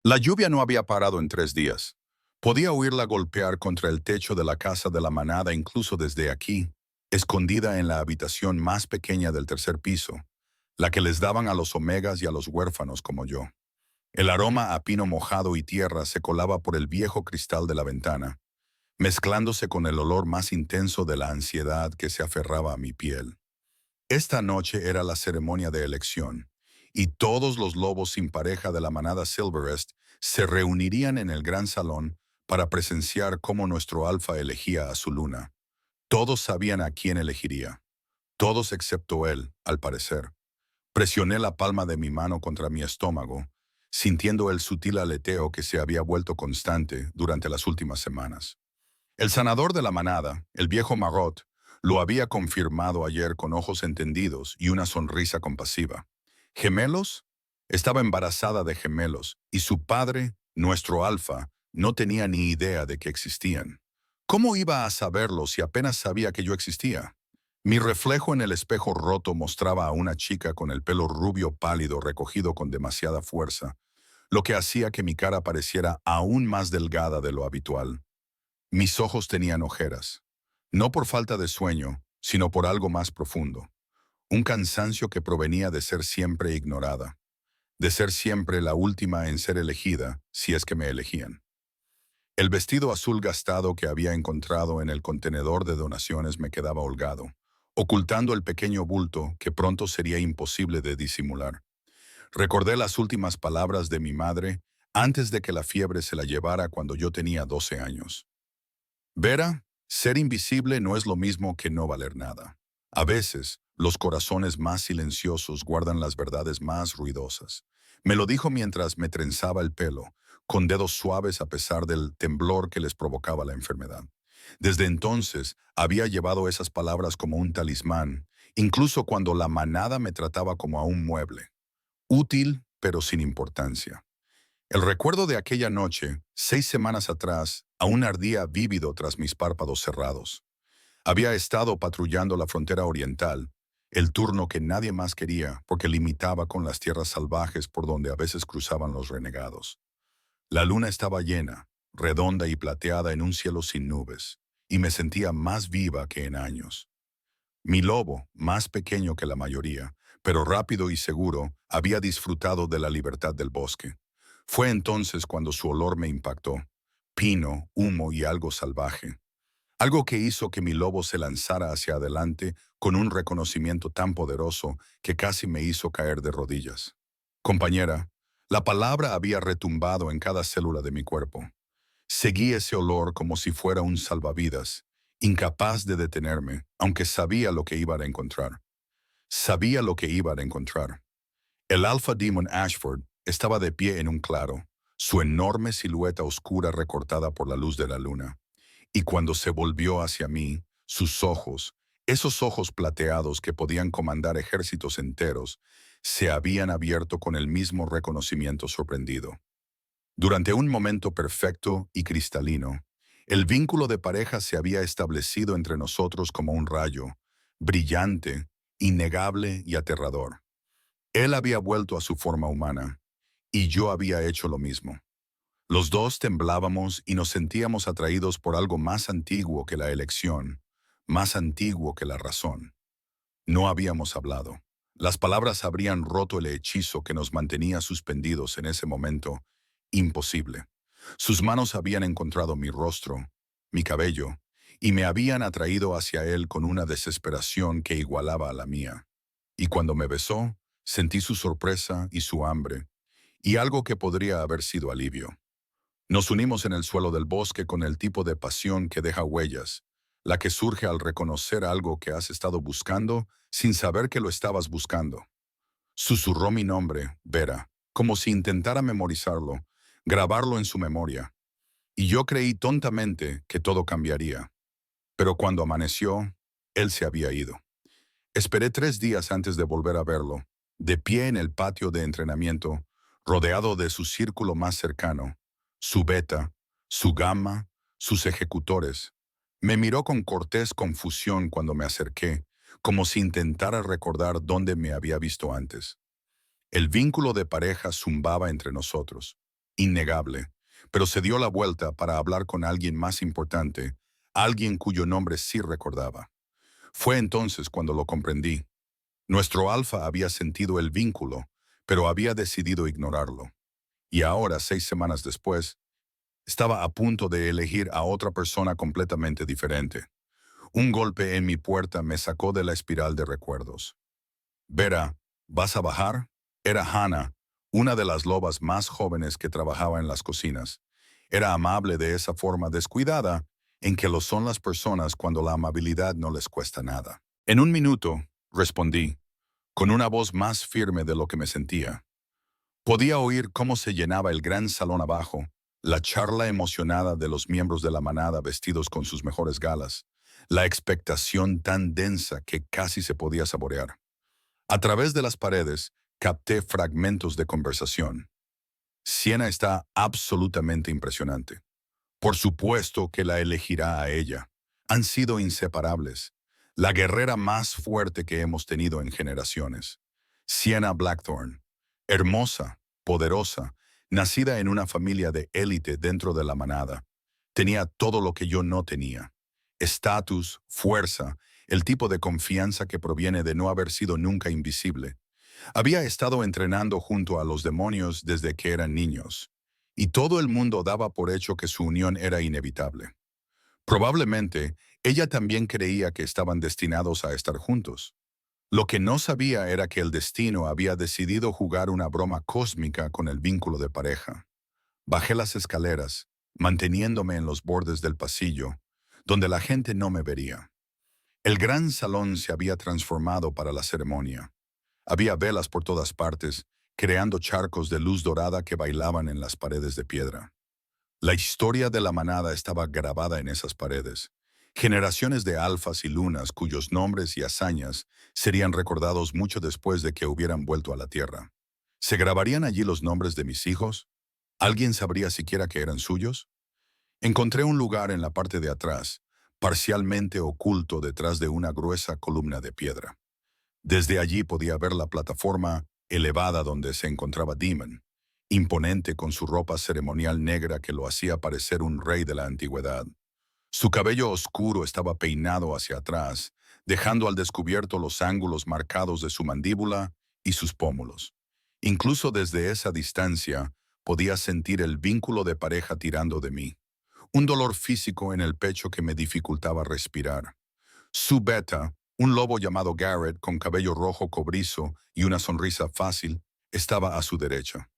La lluvia no había parado en 3 días. Podía oírla golpear contra el techo de la casa de la manada incluso desde aquí, escondida en la habitación más pequeña del tercer piso, la que les daban a los omegas y a los huérfanos como yo. El aroma a pino mojado y tierra se colaba por el viejo cristal de la ventana, mezclándose con el olor más intenso de la ansiedad que se aferraba a mi piel. Esta noche era la ceremonia de elección, y todos los lobos sin pareja de la manada Silverest se reunirían en el gran salón para presenciar cómo nuestro alfa elegía a su luna. Todos sabían a quién elegiría, todos excepto él, al parecer. Presioné la palma de mi mano contra mi estómago, sintiendo el sutil aleteo que se había vuelto constante durante las últimas semanas. El sanador de la manada, el viejo Marot, lo había confirmado ayer con ojos entendidos y una sonrisa compasiva. ¿Gemelos? Estaba embarazada de gemelos, y su padre, nuestro alfa, no tenía ni idea de que existían. ¿Cómo iba a saberlo si apenas sabía que yo existía? Mi reflejo en el espejo roto mostraba a una chica con el pelo rubio pálido recogido con demasiada fuerza, lo que hacía que mi cara pareciera aún más delgada de lo habitual. Mis ojos tenían ojeras, no por falta de sueño, sino por algo más profundo. Un cansancio que provenía de ser siempre ignorada, de ser siempre la última en ser elegida, si es que me elegían. El vestido azul gastado que había encontrado en el contenedor de donaciones me quedaba holgado, ocultando el pequeño bulto que pronto sería imposible de disimular. Recordé las últimas palabras de mi madre antes de que la fiebre se la llevara cuando yo tenía 12 años. Vera, ser invisible no es lo mismo que no valer nada. A veces, los corazones más silenciosos guardan las verdades más ruidosas. Me lo dijo mientras me trenzaba el pelo, con dedos suaves a pesar del temblor que les provocaba la enfermedad. Desde entonces, había llevado esas palabras como un talismán, incluso cuando la manada me trataba como a un mueble. Útil, pero sin importancia. El recuerdo de aquella noche, 6 semanas atrás, aún ardía vívido tras mis párpados cerrados. Había estado patrullando la frontera oriental, el turno que nadie más quería porque limitaba con las tierras salvajes por donde a veces cruzaban los renegados. La luna estaba llena, redonda y plateada en un cielo sin nubes, y me sentía más viva que en años. Mi lobo, más pequeño que la mayoría, pero rápido y seguro, había disfrutado de la libertad del bosque. Fue entonces cuando su olor me impactó. Pino, humo y algo salvaje. Algo que hizo que mi lobo se lanzara hacia adelante con un reconocimiento tan poderoso que casi me hizo caer de rodillas. Compañera, la palabra había retumbado en cada célula de mi cuerpo. Seguí ese olor como si fuera un salvavidas, incapaz de detenerme, aunque sabía lo que iba a encontrar. Sabía lo que iba a encontrar. El Alpha Demon Ashford estaba de pie en un claro, su enorme silueta oscura recortada por la luz de la luna. Y cuando se volvió hacia mí, sus ojos, esos ojos plateados que podían comandar ejércitos enteros, se habían abierto con el mismo reconocimiento sorprendido. Durante un momento perfecto y cristalino, el vínculo de pareja se había establecido entre nosotros como un rayo, brillante, innegable y aterrador. Él había vuelto a su forma humana, y yo había hecho lo mismo. Los dos temblábamos y nos sentíamos atraídos por algo más antiguo que la elección, más antiguo que la razón. No habíamos hablado. Las palabras habrían roto el hechizo que nos mantenía suspendidos en ese momento. Imposible. Sus manos habían encontrado mi rostro, mi cabello, y me habían atraído hacia él con una desesperación que igualaba a la mía. Y cuando me besó, sentí su sorpresa y su hambre, y algo que podría haber sido alivio. Nos unimos en el suelo del bosque con el tipo de pasión que deja huellas, la que surge al reconocer algo que has estado buscando sin saber que lo estabas buscando. Susurró mi nombre, Vera, como si intentara memorizarlo, grabarlo en su memoria. Y yo creí tontamente que todo cambiaría. Pero cuando amaneció, él se había ido. Esperé 3 días antes de volver a verlo, de pie en el patio de entrenamiento, rodeado de su círculo más cercano, su beta, su gamma, sus ejecutores. Me miró con cortés confusión cuando me acerqué, como si intentara recordar dónde me había visto antes. El vínculo de pareja zumbaba entre nosotros. innegable, pero se dio la vuelta para hablar con alguien más importante, alguien cuyo nombre sí recordaba. Fue entonces cuando lo comprendí. Nuestro alfa había sentido el vínculo, pero había decidido ignorarlo. Y ahora, 6 semanas después, estaba a punto de elegir a otra persona completamente diferente. Un golpe en mi puerta me sacó de la espiral de recuerdos. Vera, ¿vas a bajar? Era Hannah, una de las lobas más jóvenes que trabajaba en las cocinas. Era amable de esa forma descuidada en que lo son las personas cuando la amabilidad no les cuesta nada. En un minuto, respondí, con una voz más firme de lo que me sentía. Podía oír cómo se llenaba el gran salón abajo, la charla emocionada de los miembros de la manada vestidos con sus mejores galas, la expectación tan densa que casi se podía saborear. A través de las paredes, capté fragmentos de conversación. Siena está absolutamente impresionante. Por supuesto que la elegirá a ella. Han sido inseparables. La guerrera más fuerte que hemos tenido en generaciones. Siena Blackthorne. Hermosa, poderosa, nacida en una familia de élite dentro de la manada. Tenía todo lo que yo no tenía. Estatus, fuerza, el tipo de confianza que proviene de no haber sido nunca invisible. Había estado entrenando junto a los demonios desde que eran niños, y todo el mundo daba por hecho que su unión era inevitable. Probablemente, ella también creía que estaban destinados a estar juntos. Lo que no sabía era que el destino había decidido jugar una broma cósmica con el vínculo de pareja. Bajé las escaleras, manteniéndome en los bordes del pasillo, donde la gente no me vería. El gran salón se había transformado para la ceremonia. Había velas por todas partes, creando charcos de luz dorada que bailaban en las paredes de piedra. La historia de la manada estaba grabada en esas paredes. Generaciones de alfas y lunas cuyos nombres y hazañas serían recordados mucho después de que hubieran vuelto a la tierra. ¿Se grabarían allí los nombres de mis hijos? ¿Alguien sabría siquiera que eran suyos? Encontré un lugar en la parte de atrás, parcialmente oculto detrás de una gruesa columna de piedra. Desde allí podía ver la plataforma elevada donde se encontraba Demon, imponente con su ropa ceremonial negra que lo hacía parecer un rey de la antigüedad. Su cabello oscuro estaba peinado hacia atrás, dejando al descubierto los ángulos marcados de su mandíbula y sus pómulos. Incluso desde esa distancia podía sentir el vínculo de pareja tirando de mí, un dolor físico en el pecho que me dificultaba respirar. Su beta, un lobo llamado Garrett con cabello rojo cobrizo y una sonrisa fácil, estaba a su derecha.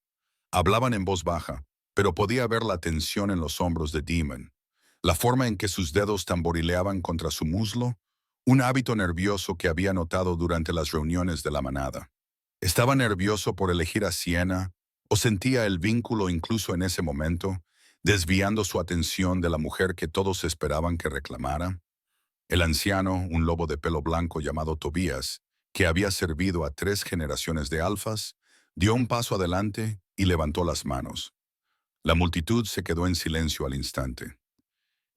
Hablaban en voz baja, pero podía ver la tensión en los hombros de Demon, la forma en que sus dedos tamborileaban contra su muslo, un hábito nervioso que había notado durante las reuniones de la manada. ¿Estaba nervioso por elegir a Siena o sentía el vínculo incluso en ese momento, desviando su atención de la mujer que todos esperaban que reclamara? El anciano, un lobo de pelo blanco llamado Tobías, que había servido a 3 generaciones de alfas, dio un paso adelante y levantó las manos. La multitud se quedó en silencio al instante.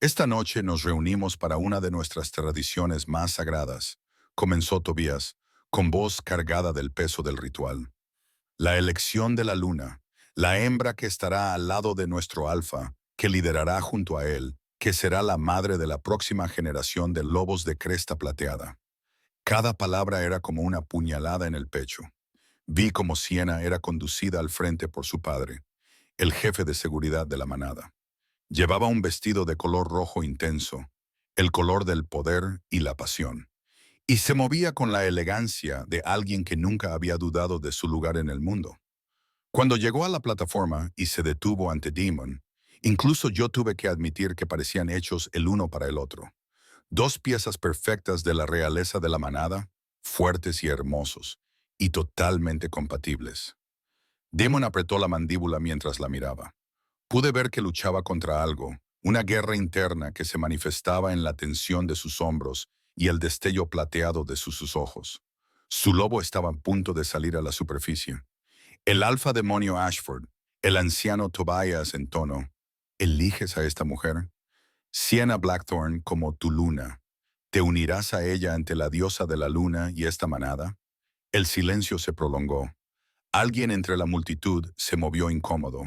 Esta noche nos reunimos para una de nuestras tradiciones más sagradas, comenzó Tobías, con voz cargada del peso del ritual. La elección de la luna, la hembra que estará al lado de nuestro alfa, que liderará junto a él, que será la madre de la próxima generación de lobos de cresta plateada. Cada palabra era como una puñalada en el pecho. Vi cómo Siena era conducida al frente por su padre, el jefe de seguridad de la manada. Llevaba un vestido de color rojo intenso, el color del poder y la pasión, y se movía con la elegancia de alguien que nunca había dudado de su lugar en el mundo. Cuando llegó a la plataforma y se detuvo ante Demon, incluso yo tuve que admitir que parecían hechos el uno para el otro. 2 piezas perfectas de la realeza de la manada, fuertes y hermosos, y totalmente compatibles. Demon apretó la mandíbula mientras la miraba. Pude ver que luchaba contra algo, una guerra interna que se manifestaba en la tensión de sus hombros y el destello plateado de sus ojos. Su lobo estaba a punto de salir a la superficie. El alfa demonio Ashford, el anciano Tobias en tono, ¿eliges a esta mujer? Siena Blackthorne como tu luna. ¿Te unirás a ella ante la diosa de la luna y esta manada? El silencio se prolongó. Alguien entre la multitud se movió incómodo.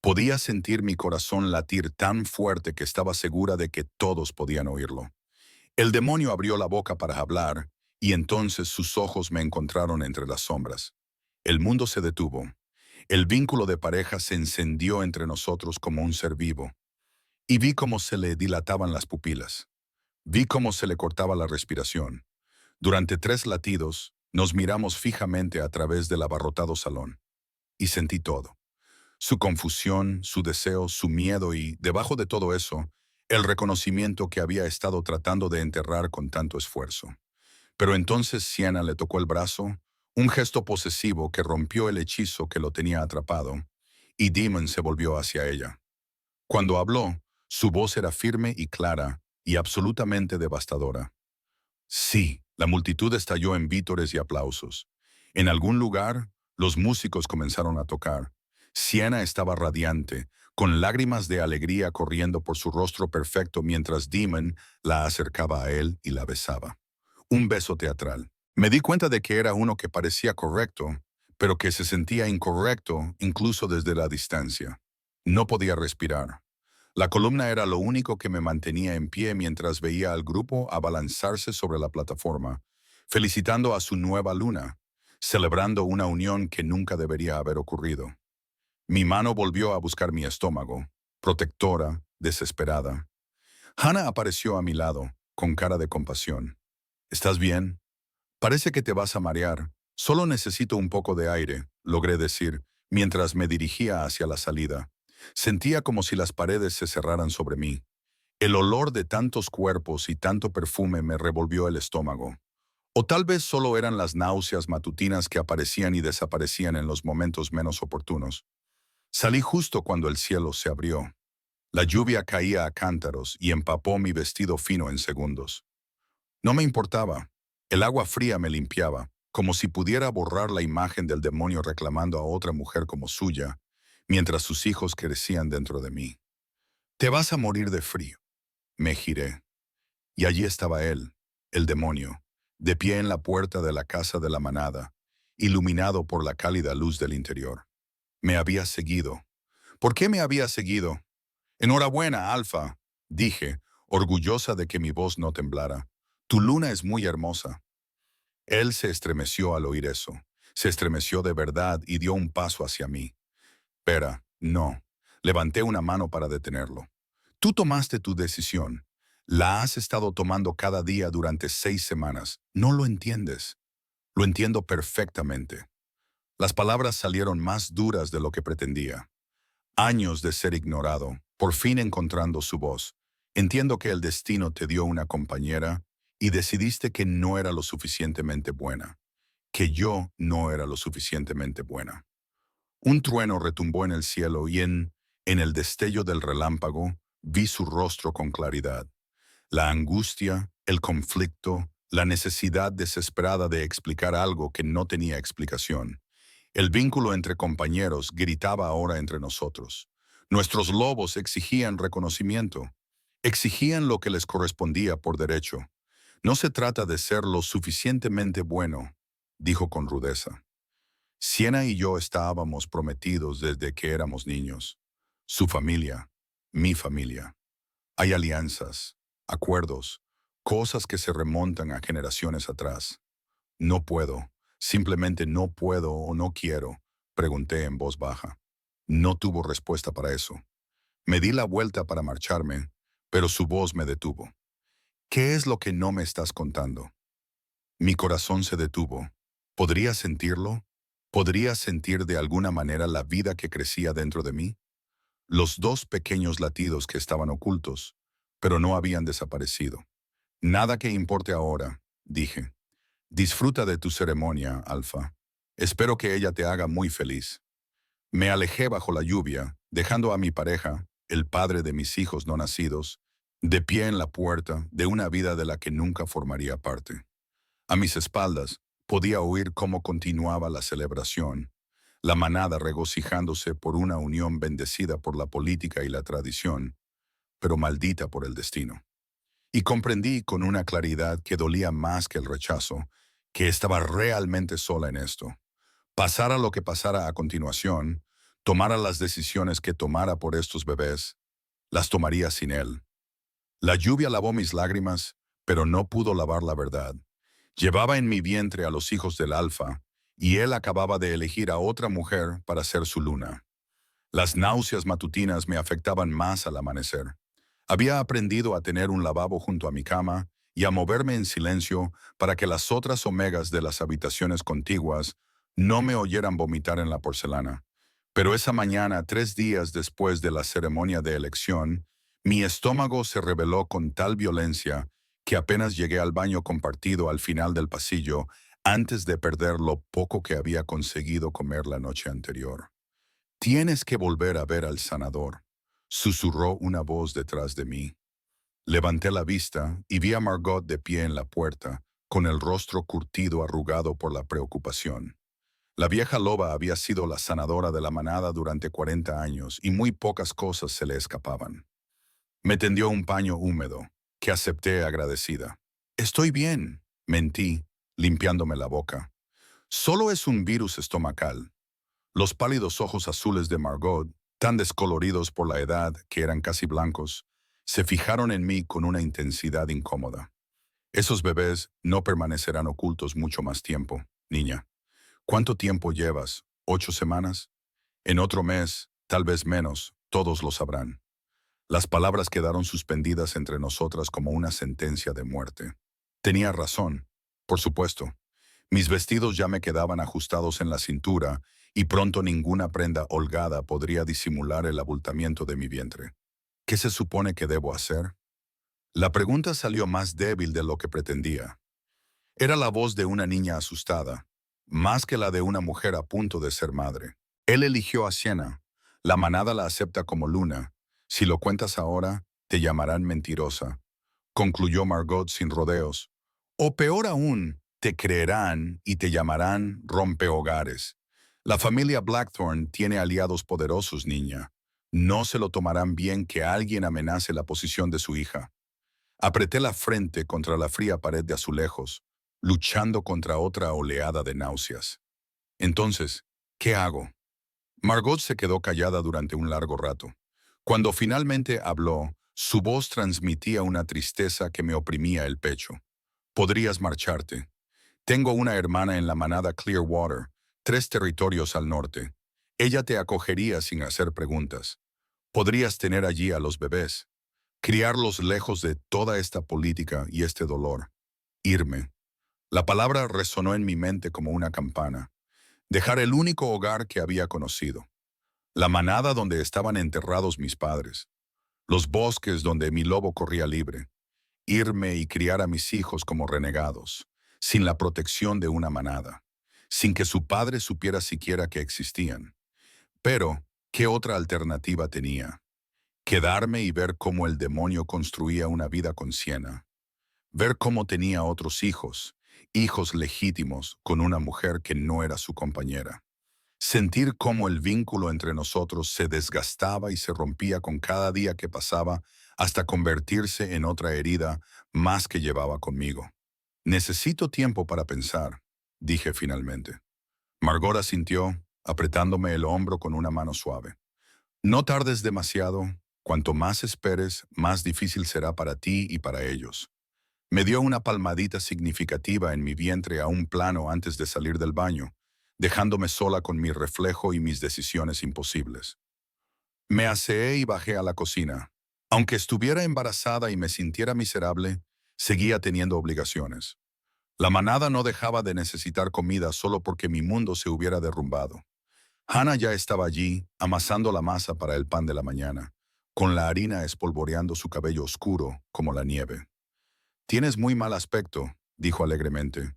Podía sentir mi corazón latir tan fuerte que estaba segura de que todos podían oírlo. El demonio abrió la boca para hablar, y entonces sus ojos me encontraron entre las sombras. El mundo se detuvo. El vínculo de pareja se encendió entre nosotros como un ser vivo, y vi cómo se le dilataban las pupilas. Vi cómo se le cortaba la respiración. Durante 3 latidos, nos miramos fijamente a través del abarrotado salón, y sentí todo. Su confusión, su deseo, su miedo y, debajo de todo eso, el reconocimiento que había estado tratando de enterrar con tanto esfuerzo. Pero entonces Sienna le tocó el brazo, un gesto posesivo que rompió el hechizo que lo tenía atrapado, y Demon se volvió hacia ella. Cuando habló, su voz era firme y clara, y absolutamente devastadora. Sí, la multitud estalló en vítores y aplausos. En algún lugar, los músicos comenzaron a tocar. Sienna estaba radiante, con lágrimas de alegría corriendo por su rostro perfecto mientras Demon la acercaba a él y la besaba. Un beso teatral. Me di cuenta de que era uno que parecía correcto, pero que se sentía incorrecto incluso desde la distancia. No podía respirar. La columna era lo único que me mantenía en pie mientras veía al grupo abalanzarse sobre la plataforma, felicitando a su nueva luna, celebrando una unión que nunca debería haber ocurrido. Mi mano volvió a buscar mi estómago, protectora, desesperada. Hannah apareció a mi lado, con cara de compasión. ¿Estás bien? Parece que te vas a marear. Solo necesito un poco de aire, logré decir, mientras me dirigía hacia la salida. Sentía como si las paredes se cerraran sobre mí. El olor de tantos cuerpos y tanto perfume me revolvió el estómago. O tal vez solo eran las náuseas matutinas que aparecían y desaparecían en los momentos menos oportunos. Salí justo cuando el cielo se abrió. La lluvia caía a cántaros y empapó mi vestido fino en segundos. No me importaba. El agua fría me limpiaba, como si pudiera borrar la imagen del demonio reclamando a otra mujer como suya, mientras sus hijos crecían dentro de mí. Te vas a morir de frío. Me giré. Y allí estaba él, el demonio, de pie en la puerta de la casa de la manada, iluminado por la cálida luz del interior. Me había seguido. ¿Por qué me había seguido? Enhorabuena, Alfa, dije, orgullosa de que mi voz no temblara. Tu luna es muy hermosa. Él se estremeció al oír eso. Se estremeció de verdad y dio un paso hacia mí. Espera, no. Levanté una mano para detenerlo. Tú tomaste tu decisión. La has estado tomando cada día durante 6 semanas. No lo entiendes. Lo entiendo perfectamente. Las palabras salieron más duras de lo que pretendía. Años de ser ignorado, por fin encontrando su voz. Entiendo que el destino te dio una compañera y decidiste que no era lo suficientemente buena, que yo no era lo suficientemente buena. Un trueno retumbó en el cielo y en el destello del relámpago, vi su rostro con claridad. La angustia, el conflicto, la necesidad desesperada de explicar algo que no tenía explicación. El vínculo entre compañeros gritaba ahora entre nosotros. Nuestros lobos exigían reconocimiento. Exigían lo que les correspondía por derecho. No se trata de ser lo suficientemente bueno, dijo con rudeza. Sienna y yo estábamos prometidos desde que éramos niños. Su familia, mi familia. Hay alianzas, acuerdos, cosas que se remontan a generaciones atrás. No puedo, simplemente no puedo o no quiero, pregunté en voz baja. No tuvo respuesta para eso. Me di la vuelta para marcharme, pero su voz me detuvo. ¿Qué es lo que no me estás contando? Mi corazón se detuvo. ¿Podría sentirlo? ¿Podría sentir de alguna manera la vida que crecía dentro de mí? Los 2 pequeños latidos que estaban ocultos, pero no habían desaparecido. Nada que importe ahora, dije. Disfruta de tu ceremonia, Alfa. Espero que ella te haga muy feliz. Me alejé bajo la lluvia, dejando a mi pareja, el padre de mis hijos no nacidos, de pie en la puerta de una vida de la que nunca formaría parte. A mis espaldas podía oír cómo continuaba la celebración, la manada regocijándose por una unión bendecida por la política y la tradición, pero maldita por el destino. Y comprendí con una claridad que dolía más que el rechazo, que estaba realmente sola en esto. Pasara lo que pasara a continuación, Tomara las decisiones que tomara por estos bebés, las tomaría sin él. La lluvia lavó mis lágrimas, pero no pudo lavar la verdad. Llevaba en mi vientre a los hijos del Alfa, y él acababa de elegir a otra mujer para ser su luna. Las náuseas matutinas me afectaban más al amanecer. Había aprendido a tener un lavabo junto a mi cama y a moverme en silencio para que las otras omegas de las habitaciones contiguas no me oyeran vomitar en la porcelana. Pero esa mañana, 3 días después de la ceremonia de elección, mi estómago se rebeló con tal violencia que apenas llegué al baño compartido al final del pasillo antes de perder lo poco que había conseguido comer la noche anterior. «Tienes que volver a ver al sanador», susurró una voz detrás de mí. Levanté la vista y vi a Margot de pie en la puerta, con el rostro curtido arrugado por la preocupación. La vieja loba había sido la sanadora de la manada durante 40 años y muy pocas cosas se le escapaban. Me tendió un paño húmedo, que acepté agradecida. «Estoy bien», mentí, limpiándome la boca. «Solo es un virus estomacal». Los pálidos ojos azules de Margot, tan descoloridos por la edad que eran casi blancos, se fijaron en mí con una intensidad incómoda. «Esos bebés no permanecerán ocultos mucho más tiempo, niña. ¿Cuánto tiempo llevas? ¿8 semanas? En otro mes, tal vez menos, todos lo sabrán». Las palabras quedaron suspendidas entre nosotras como una sentencia de muerte. Tenía razón, por supuesto. Mis vestidos ya me quedaban ajustados en la cintura y pronto ninguna prenda holgada podría disimular el abultamiento de mi vientre. ¿Qué se supone que debo hacer? La pregunta salió más débil de lo que pretendía. Era la voz de una niña asustada, más que la de una mujer a punto de ser madre. Él eligió a Sienna. La manada la acepta como luna. Si lo cuentas ahora, te llamarán mentirosa, concluyó Margot sin rodeos. O peor aún, te creerán y te llamarán rompehogares. La familia Blackthorne tiene aliados poderosos, niña. No se lo tomarán bien que alguien amenace la posición de su hija. Apreté la frente contra la fría pared de azulejos, luchando contra otra oleada de náuseas. Entonces, ¿qué hago? Margot se quedó callada durante un largo rato. Cuando finalmente habló, su voz transmitía una tristeza que me oprimía el pecho. «Podrías marcharte. Tengo una hermana en la manada Clearwater, 3 territorios al norte. Ella te acogería sin hacer preguntas. Podrías tener allí a los bebés, criarlos lejos de toda esta política y este dolor. Irme». La palabra resonó en mi mente como una campana. Dejar el único hogar que había conocido. La manada donde estaban enterrados mis padres. Los bosques donde mi lobo corría libre. Irme y criar a mis hijos como renegados, sin la protección de una manada, sin que su padre supiera siquiera que existían. Pero, ¿qué otra alternativa tenía? Quedarme y ver cómo el demonio construía una vida con Sienna. Ver cómo tenía otros hijos, hijos legítimos con una mujer que no era su compañera. Sentir cómo el vínculo entre nosotros se desgastaba y se rompía con cada día que pasaba hasta convertirse en otra herida más que llevaba conmigo. «Necesito tiempo para pensar», dije finalmente. Margot asintió, apretándome el hombro con una mano suave. «No tardes demasiado. Cuanto más esperes, más difícil será para ti y para ellos». Me dio una palmadita significativa en mi vientre a un plano antes de salir del baño, dejándome sola con mi reflejo y mis decisiones imposibles. Me aseé y bajé a la cocina. Aunque estuviera embarazada y me sintiera miserable, seguía teniendo obligaciones. La manada no dejaba de necesitar comida solo porque mi mundo se hubiera derrumbado. Hannah ya estaba allí, amasando la masa para el pan de la mañana, con la harina espolvoreando su cabello oscuro como la nieve. «Tienes muy mal aspecto», dijo alegremente.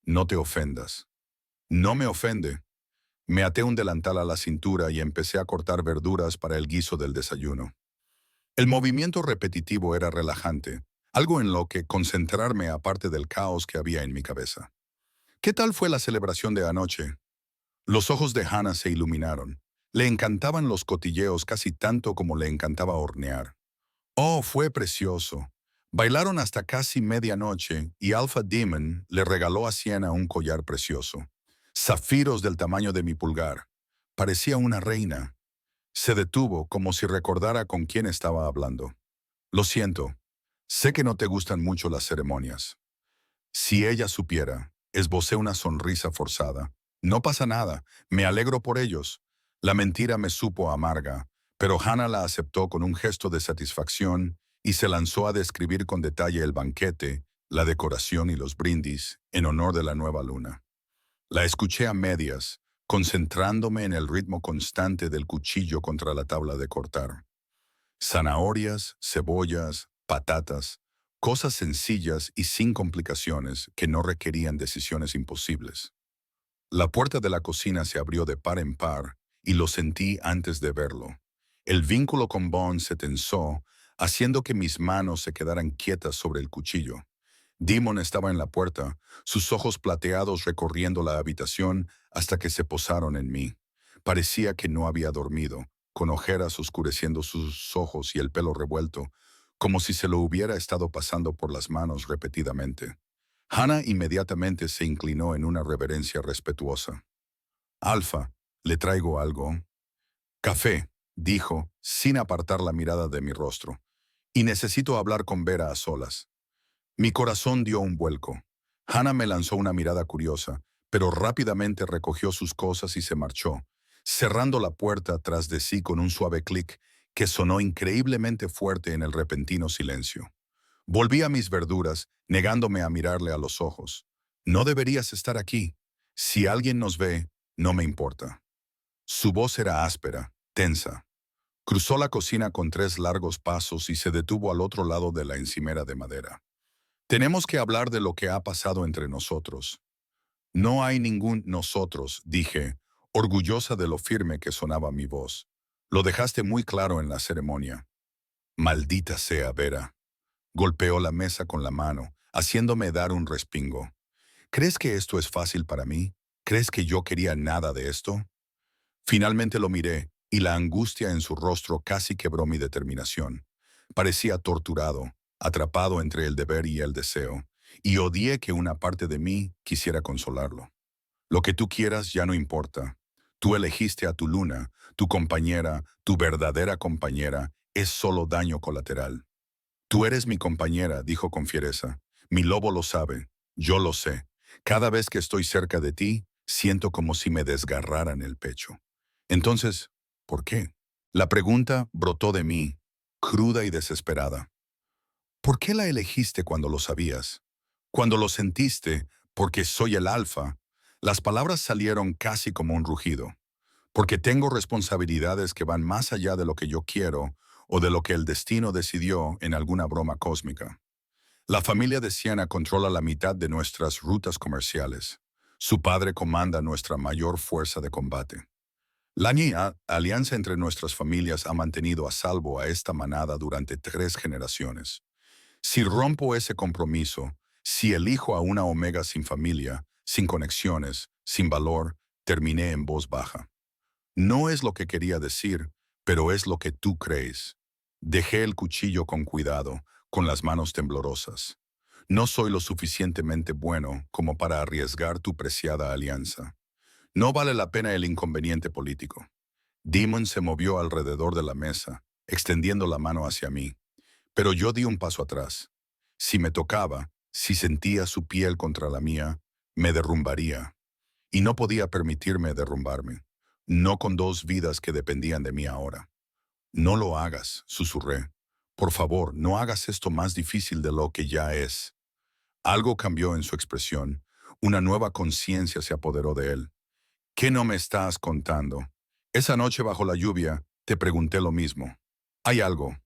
«No te ofendas». «No me ofende». Me até un delantal a la cintura y empecé a cortar verduras para el guiso del desayuno. El movimiento repetitivo era relajante, algo en lo que concentrarme aparte del caos que había en mi cabeza. «¿Qué tal fue la celebración de anoche?» Los ojos de Hannah se iluminaron. Le encantaban los cotilleos casi tanto como le encantaba hornear. «Oh, fue precioso. Bailaron hasta casi medianoche y Alpha Demon le regaló a Sienna un collar precioso. Zafiros del tamaño de mi pulgar. Parecía una reina. Se detuvo como si recordara con quién estaba hablando. Lo siento. Sé que no te gustan mucho las ceremonias. Si ella supiera, esbocé una sonrisa forzada. No pasa nada, me alegro por ellos. La mentira me supo amarga, pero Hannah la aceptó con un gesto de satisfacción y se lanzó a describir con detalle el banquete, la decoración y los brindis en honor de la nueva luna. La escuché a medias, concentrándome en el ritmo constante del cuchillo contra la tabla de cortar. Zanahorias, cebollas, patatas, cosas sencillas y sin complicaciones que no requerían decisiones imposibles. La puerta de la cocina se abrió de par en par y lo sentí antes de verlo. El vínculo con Bond se tensó, haciendo que mis manos se quedaran quietas sobre el cuchillo. Demon estaba en la puerta, sus ojos plateados recorriendo la habitación hasta que se posaron en mí. Parecía que no había dormido, con ojeras oscureciendo sus ojos y el pelo revuelto, como si se lo hubiera estado pasando por las manos repetidamente. Hannah inmediatamente se inclinó en una reverencia respetuosa. Alfa, le traigo algo. Café, dijo, sin apartar la mirada de mi rostro. Y necesito hablar con Vera a solas. Mi corazón dio un vuelco. Hannah me lanzó una mirada curiosa, pero rápidamente recogió sus cosas y se marchó, cerrando la puerta tras de sí con un suave clic que sonó increíblemente fuerte en el repentino silencio. Volví a mis verduras, negándome a mirarle a los ojos. No deberías estar aquí. Si alguien nos ve, no me importa. Su voz era áspera, tensa. Cruzó la cocina con 3 largos pasos y se detuvo al otro lado de la encimera de madera. Tenemos que hablar de lo que ha pasado entre nosotros. No hay ningún nosotros, dije, orgullosa de lo firme que sonaba mi voz. Lo dejaste muy claro en la ceremonia. Maldita sea, Vera. Golpeó la mesa con la mano, haciéndome dar un respingo. ¿Crees que esto es fácil para mí? ¿Crees que yo quería nada de esto? Finalmente lo miré, y la angustia en su rostro casi quebró mi determinación. Parecía torturado, atrapado entre el deber y el deseo, y odié que una parte de mí quisiera consolarlo. Lo que tú quieras ya no importa. Tú elegiste a tu luna, tu compañera, tu verdadera compañera, es solo daño colateral. Tú eres mi compañera, dijo con fiereza. Mi lobo lo sabe, yo lo sé. Cada vez que estoy cerca de ti, siento como si me desgarraran el pecho. Entonces, ¿por qué? La pregunta brotó de mí, cruda y desesperada. ¿Por qué la elegiste cuando lo sabías? Cuando lo sentiste, porque soy el alfa. Las palabras salieron casi como un rugido. Porque tengo responsabilidades que van más allá de lo que yo quiero o de lo que el destino decidió en alguna broma cósmica. La familia de Siena controla la mitad de nuestras rutas comerciales. Su padre comanda nuestra mayor fuerza de combate. La alianza entre nuestras familias ha mantenido a salvo a esta manada durante 3 generaciones. Si rompo ese compromiso, si elijo a una Omega sin familia, sin conexiones, sin valor, terminé en voz baja. No es lo que quería decir, pero es lo que tú crees. Dejé el cuchillo con cuidado, con las manos temblorosas. No soy lo suficientemente bueno como para arriesgar tu preciada alianza. No vale la pena el inconveniente político. Demon se movió alrededor de la mesa, extendiendo la mano hacia mí. Pero yo di un paso atrás. Si me tocaba, si sentía su piel contra la mía, me derrumbaría. Y no podía permitirme derrumbarme. No con 2 vidas que dependían de mí ahora. No lo hagas, susurré. Por favor, no hagas esto más difícil de lo que ya es. Algo cambió en su expresión. Una nueva conciencia se apoderó de él. ¿Qué no me estás contando? Esa noche bajo la lluvia, te pregunté lo mismo. Hay algo.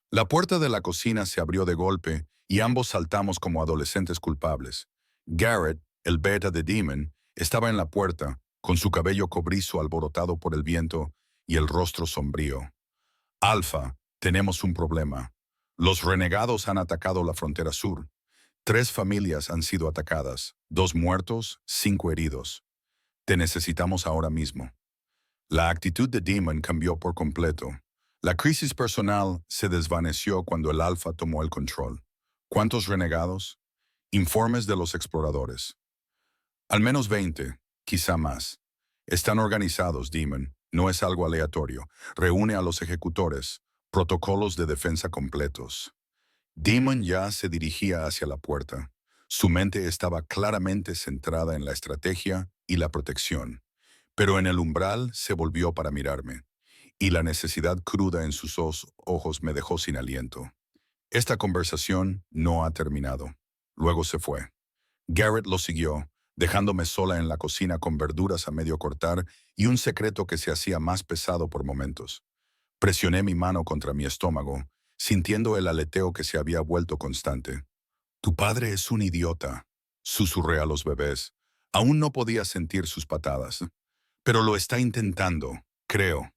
La puerta de la cocina se abrió de golpe y ambos saltamos como adolescentes culpables. Garrett, el beta de Demon, estaba en la puerta, con su cabello cobrizo alborotado por el viento y el rostro sombrío. Alfa, tenemos un problema. Los renegados han atacado la frontera sur. 3 familias han sido atacadas, 2 muertos, 5 heridos. Te necesitamos ahora mismo. La actitud de Demon cambió por completo. La crisis personal se desvaneció cuando el Alfa tomó el control. ¿Cuántos renegados? Informes de los exploradores. Al menos 20, quizá más. Están organizados, Demon. No es algo aleatorio. Reúne a los ejecutores. Protocolos de defensa completos. Demon ya se dirigía hacia la puerta. Su mente estaba claramente centrada en la estrategia y la protección. Pero en el umbral se volvió para mirarme, y la necesidad cruda en sus ojos me dejó sin aliento. Esta conversación no ha terminado. Luego se fue. Garrett lo siguió, dejándome sola en la cocina con verduras a medio cortar y un secreto que se hacía más pesado por momentos. Presioné mi mano contra mi estómago, sintiendo el aleteo que se había vuelto constante. Tu padre es un idiota, susurré a los bebés. Aún no podía sentir sus patadas. Pero lo está intentando, creo.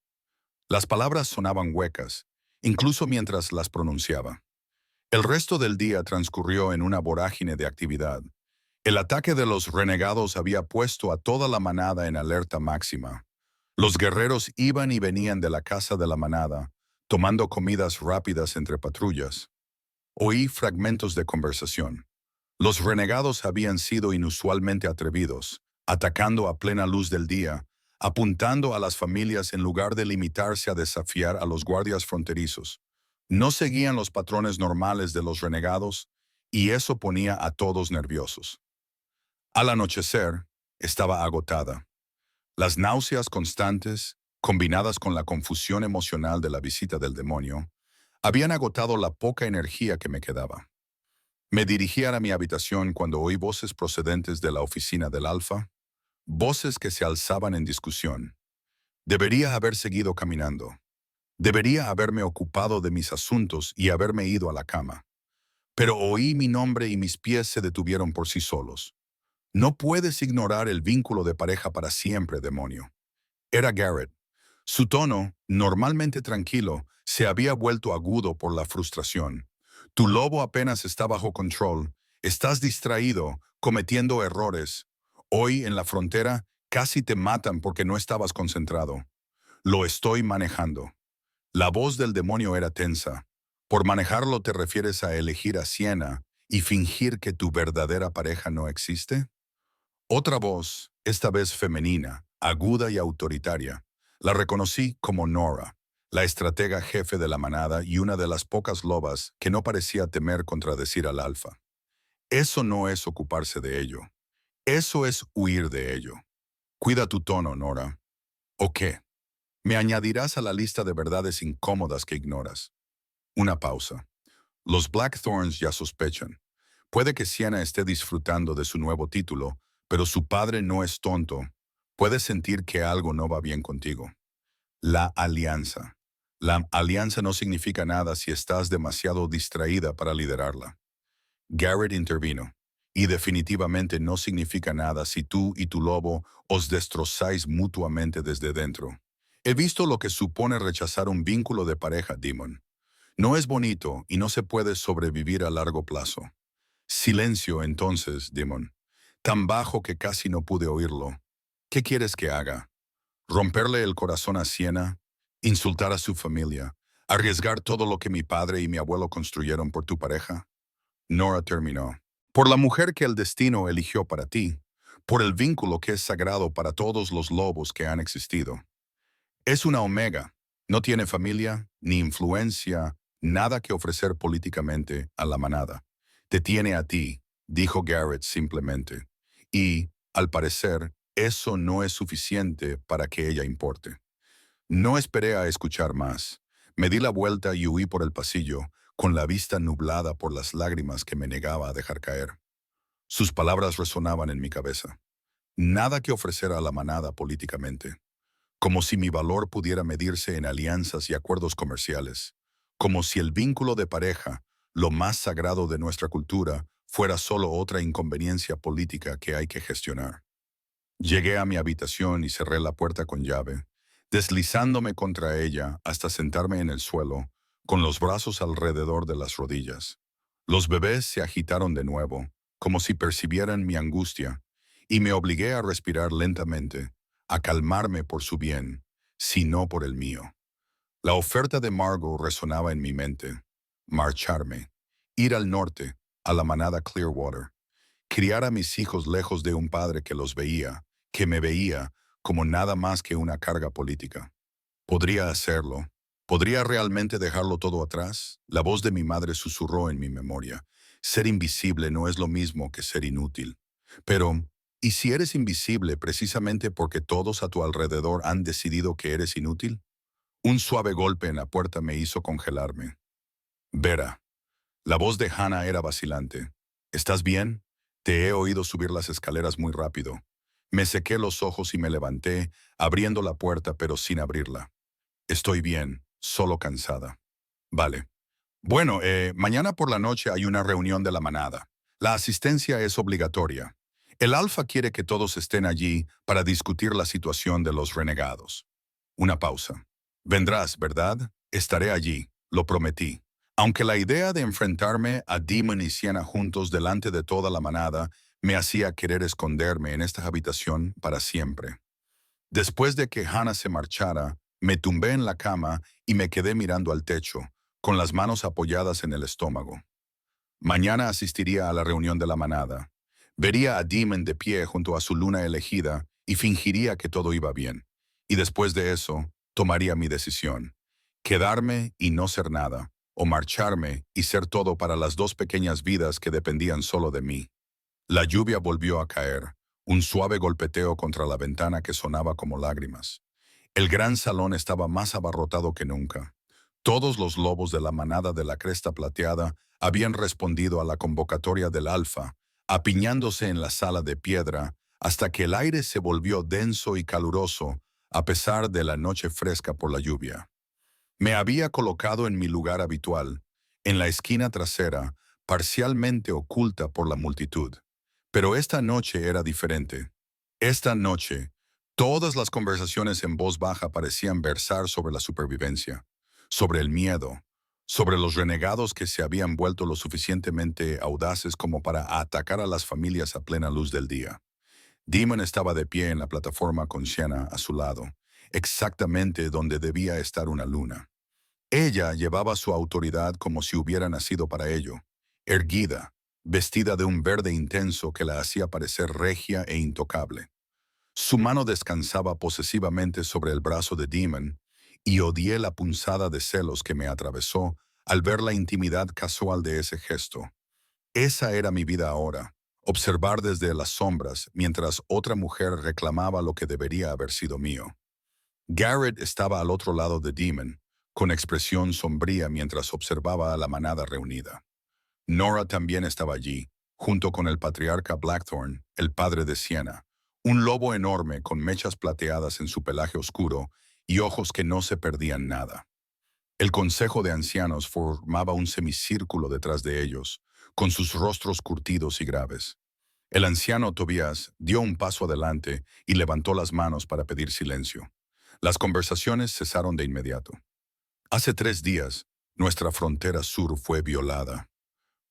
Las palabras sonaban huecas, incluso mientras las pronunciaba. El resto del día transcurrió en una vorágine de actividad. El ataque de los renegados había puesto a toda la manada en alerta máxima. Los guerreros iban y venían de la casa de la manada, tomando comidas rápidas entre patrullas. Oí fragmentos de conversación. Los renegados habían sido inusualmente atrevidos, atacando a plena luz del día, apuntando a las familias en lugar de limitarse a desafiar a los guardias fronterizos. No seguían los patrones normales de los renegados, y eso ponía a todos nerviosos. Al anochecer, estaba agotada. Las náuseas constantes, combinadas con la confusión emocional de la visita del demonio, habían agotado la poca energía que me quedaba. Me dirigí a mi habitación cuando oí voces procedentes de la oficina del Alfa, voces que se alzaban en discusión. Debería haber seguido caminando. Debería haberme ocupado de mis asuntos y haberme ido a la cama. Pero oí mi nombre y mis pies se detuvieron por sí solos. No puedes ignorar el vínculo de pareja para siempre, demonio. Era Garrett. Su tono, normalmente tranquilo, se había vuelto agudo por la frustración. Tu lobo apenas está bajo control. Estás distraído, cometiendo errores. Hoy, en la frontera, casi te matan porque no estabas concentrado. Lo estoy manejando. La voz del demonio era tensa. Por manejarlo te refieres a elegir a Sienna y fingir que tu verdadera pareja no existe. Otra voz, esta vez femenina, aguda y autoritaria. La reconocí como Nora, la estratega jefe de la manada y una de las pocas lobas que no parecía temer contradecir al alfa. Eso no es ocuparse de ello. Eso es huir de ello. Cuida tu tono, Nora. ¿O qué? Me añadirás a la lista de verdades incómodas que ignoras. Una pausa. Los Blackthorns ya sospechan. Puede que Sienna esté disfrutando de su nuevo título, pero su padre no es tonto. Puede sentir que algo no va bien contigo. La alianza. La alianza no significa nada si estás demasiado distraída para liderarla. Garrett intervino. Y definitivamente no significa nada si tú y tu lobo os destrozáis mutuamente desde dentro. He visto lo que supone rechazar un vínculo de pareja, Demon. No es bonito y no se puede sobrevivir a largo plazo. Silencio entonces, Demon. Tan bajo que casi no pude oírlo. ¿Qué quieres que haga? ¿Romperle el corazón a Sienna? ¿Insultar a su familia? ¿Arriesgar todo lo que mi padre y mi abuelo construyeron por tu pareja? Nora terminó. Por la mujer que el destino eligió para ti. Por el vínculo que es sagrado para todos los lobos que han existido. Es una omega. No tiene familia, ni influencia, nada que ofrecer políticamente a la manada. Te tiene a ti, dijo Garrett simplemente. Y, al parecer, eso no es suficiente para que ella importe. No esperé a escuchar más. Me di la vuelta y huí por el pasillo, con la vista nublada por las lágrimas que me negaba a dejar caer. Sus palabras resonaban en mi cabeza. Nada que ofrecer a la manada políticamente. Como si mi valor pudiera medirse en alianzas y acuerdos comerciales. Como si el vínculo de pareja, lo más sagrado de nuestra cultura, fuera solo otra inconveniencia política que hay que gestionar. Llegué a mi habitación y cerré la puerta con llave, deslizándome contra ella hasta sentarme en el suelo, con los brazos alrededor de las rodillas. Los bebés se agitaron de nuevo, como si percibieran mi angustia, y me obligué a respirar lentamente, a calmarme por su bien, si no por el mío. La oferta de Margot resonaba en mi mente. Marcharme, ir al norte, a la manada Clearwater, criar a mis hijos lejos de un padre que los veía, que me veía, como nada más que una carga política. ¿Podría hacerlo? ¿Podría realmente dejarlo todo atrás? La voz de mi madre susurró en mi memoria. Ser invisible no es lo mismo que ser inútil. Pero, ¿y si eres invisible precisamente porque todos a tu alrededor han decidido que eres inútil? Un suave golpe en la puerta me hizo congelarme. Vera. La voz de Hannah era vacilante. ¿Estás bien? Te he oído subir las escaleras muy rápido. Me sequé los ojos y me levanté, abriendo la puerta pero sin abrirla. Estoy bien, solo cansada. Vale. Bueno, mañana por la noche hay una reunión de la manada. La asistencia es obligatoria. El Alfa quiere que todos estén allí para discutir la situación de los renegados. Una pausa. Vendrás, ¿verdad? Estaré allí, lo prometí. Aunque la idea de enfrentarme a Demon y Sienna juntos delante de toda la manada me hacía querer esconderme en esta habitación para siempre. Después de que Hannah se marchara, me tumbé en la cama y me quedé mirando al techo, con las manos apoyadas en el estómago. Mañana asistiría a la reunión de la manada. Vería a Demon de pie junto a su luna elegida y fingiría que todo iba bien. Y después de eso, tomaría mi decisión. Quedarme y no ser nada, o marcharme y ser todo para las dos pequeñas vidas que dependían solo de mí. La lluvia volvió a caer, un suave golpeteo contra la ventana que sonaba como lágrimas. El gran salón estaba más abarrotado que nunca. Todos los lobos de la manada de la Cresta Plateada habían respondido a la convocatoria del Alfa, apiñándose en la sala de piedra hasta que el aire se volvió denso y caluroso a pesar de la noche fresca por la lluvia. Me había colocado en mi lugar habitual, en la esquina trasera, parcialmente oculta por la multitud. Pero esta noche era diferente. Esta noche, todas las conversaciones en voz baja parecían versar sobre la supervivencia, sobre el miedo, sobre los renegados que se habían vuelto lo suficientemente audaces como para atacar a las familias a plena luz del día. Demon estaba de pie en la plataforma con Sienna a su lado, exactamente donde debía estar una luna. Ella llevaba su autoridad como si hubiera nacido para ello, erguida, vestida de un verde intenso que la hacía parecer regia e intocable. Su mano descansaba posesivamente sobre el brazo de Demon y odié la punzada de celos que me atravesó al ver la intimidad casual de ese gesto. Esa era mi vida ahora, observar desde las sombras mientras otra mujer reclamaba lo que debería haber sido mío. Garrett estaba al otro lado de Demon, con expresión sombría mientras observaba a la manada reunida. Nora también estaba allí, junto con el patriarca Blackthorn, el padre de Sienna, un lobo enorme con mechas plateadas en su pelaje oscuro y ojos que no se perdían nada. El consejo de ancianos formaba un semicírculo detrás de ellos, con sus rostros curtidos y graves. El anciano Tobías dio un paso adelante y levantó las manos para pedir silencio. Las conversaciones cesaron de inmediato. Hace 3 días, nuestra frontera sur fue violada.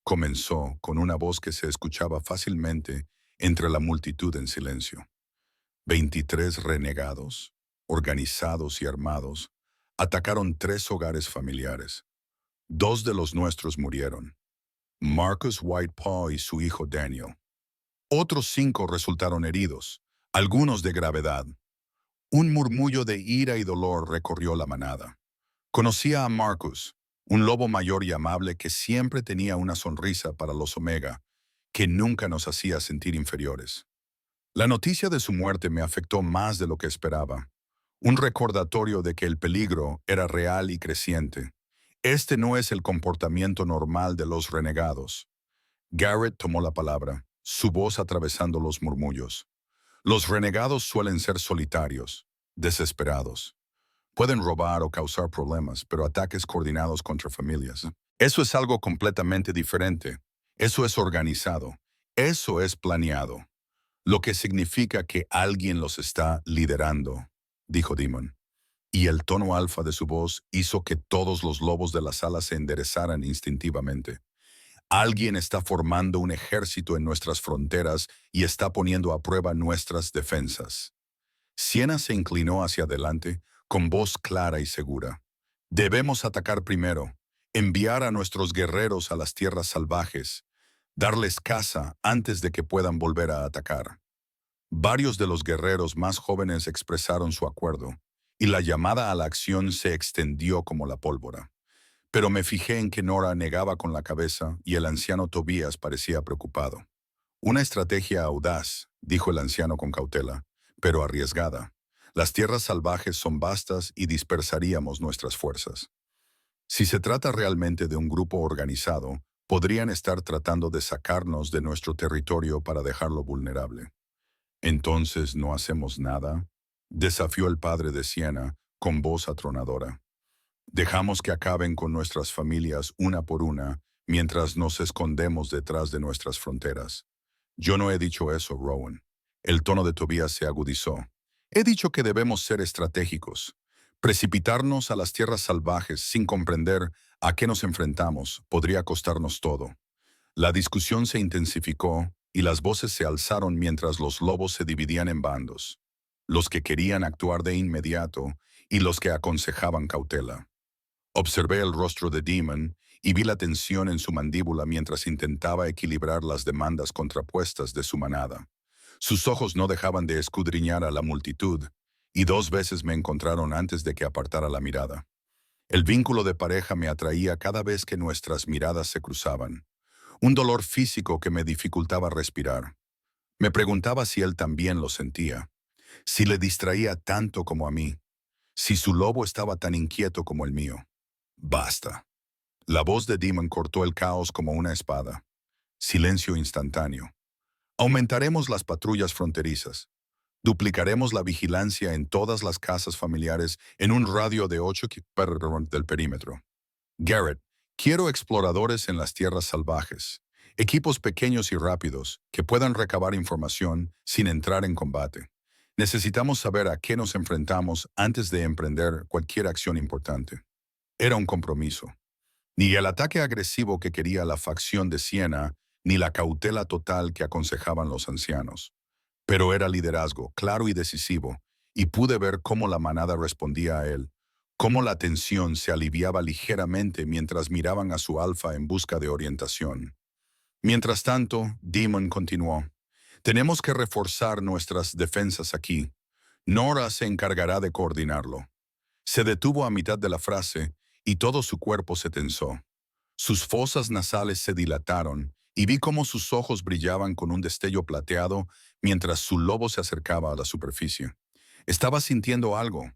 Comenzó con una voz que se escuchaba fácilmente entre la multitud en silencio. 23 renegados, organizados y armados, atacaron 3 hogares familiares. 2 de los nuestros murieron, Marcus Whitepaw y su hijo Daniel. Otros 5 resultaron heridos, algunos de gravedad. Un murmullo de ira y dolor recorrió la manada. Conocía a Marcus, un lobo mayor y amable que siempre tenía una sonrisa para los Omega, que nunca nos hacía sentir inferiores. La noticia de su muerte me afectó más de lo que esperaba. Un recordatorio de que el peligro era real y creciente. Este no es el comportamiento normal de los renegados. Garrett tomó la palabra, su voz atravesando los murmullos. Los renegados suelen ser solitarios, desesperados. Pueden robar o causar problemas, pero ataques coordinados contra familias. Eso es algo completamente diferente. Eso es organizado. Eso es planeado. Lo que significa que alguien los está liderando, dijo Demon. Y el tono alfa de su voz hizo que todos los lobos de la sala se enderezaran instintivamente. Alguien está formando un ejército en nuestras fronteras y está poniendo a prueba nuestras defensas. Sienna se inclinó hacia adelante, con voz clara y segura. Debemos atacar primero, enviar a nuestros guerreros a las tierras salvajes, darles caza antes de que puedan volver a atacar. Varios de los guerreros más jóvenes expresaron su acuerdo, y la llamada a la acción se extendió como la pólvora. Pero me fijé en que Nora negaba con la cabeza y el anciano Tobías parecía preocupado. Una estrategia audaz, dijo el anciano con cautela, pero arriesgada. Las tierras salvajes son vastas y dispersaríamos nuestras fuerzas. Si se trata realmente de un grupo organizado, podrían estar tratando de sacarnos de nuestro territorio para dejarlo vulnerable. ¿Entonces no hacemos nada?, desafió el padre de Siena con voz atronadora. Dejamos que acaben con nuestras familias una por una mientras nos escondemos detrás de nuestras fronteras. Yo no he dicho eso, Rowan. El tono de Tobías se agudizó. He dicho que debemos ser estratégicos. Precipitarnos a las tierras salvajes sin comprender a qué nos enfrentamos podría costarnos todo. La discusión se intensificó y las voces se alzaron mientras los lobos se dividían en bandos. Los que querían actuar de inmediato y los que aconsejaban cautela. Observé el rostro de Demon y vi la tensión en su mandíbula mientras intentaba equilibrar las demandas contrapuestas de su manada. Sus ojos no dejaban de escudriñar a la multitud, y 2 veces me encontraron antes de que apartara la mirada. El vínculo de pareja me atraía cada vez que nuestras miradas se cruzaban. Un dolor físico que me dificultaba respirar. Me preguntaba si él también lo sentía, si le distraía tanto como a mí, si su lobo estaba tan inquieto como el mío. Basta. La voz de Demon cortó el caos como una espada. Silencio instantáneo. Aumentaremos las patrullas fronterizas. Duplicaremos la vigilancia en todas las casas familiares en un radio de 8 km del perímetro. Garrett, quiero exploradores en las tierras salvajes. Equipos pequeños y rápidos que puedan recabar información sin entrar en combate. Necesitamos saber a qué nos enfrentamos antes de emprender cualquier acción importante. Era un compromiso. Ni el ataque agresivo que quería la facción de Siena, ni la cautela total que aconsejaban los ancianos. Pero era liderazgo, claro y decisivo, y pude ver cómo la manada respondía a él, cómo la tensión se aliviaba ligeramente mientras miraban a su alfa en busca de orientación. Mientras tanto, Demon continuó. Tenemos que reforzar nuestras defensas aquí. Nora se encargará de coordinarlo. Se detuvo a mitad de la frase y todo su cuerpo se tensó. Sus fosas nasales se dilataron y vi cómo sus ojos brillaban con un destello plateado mientras su lobo se acercaba a la superficie. Estaba sintiendo algo,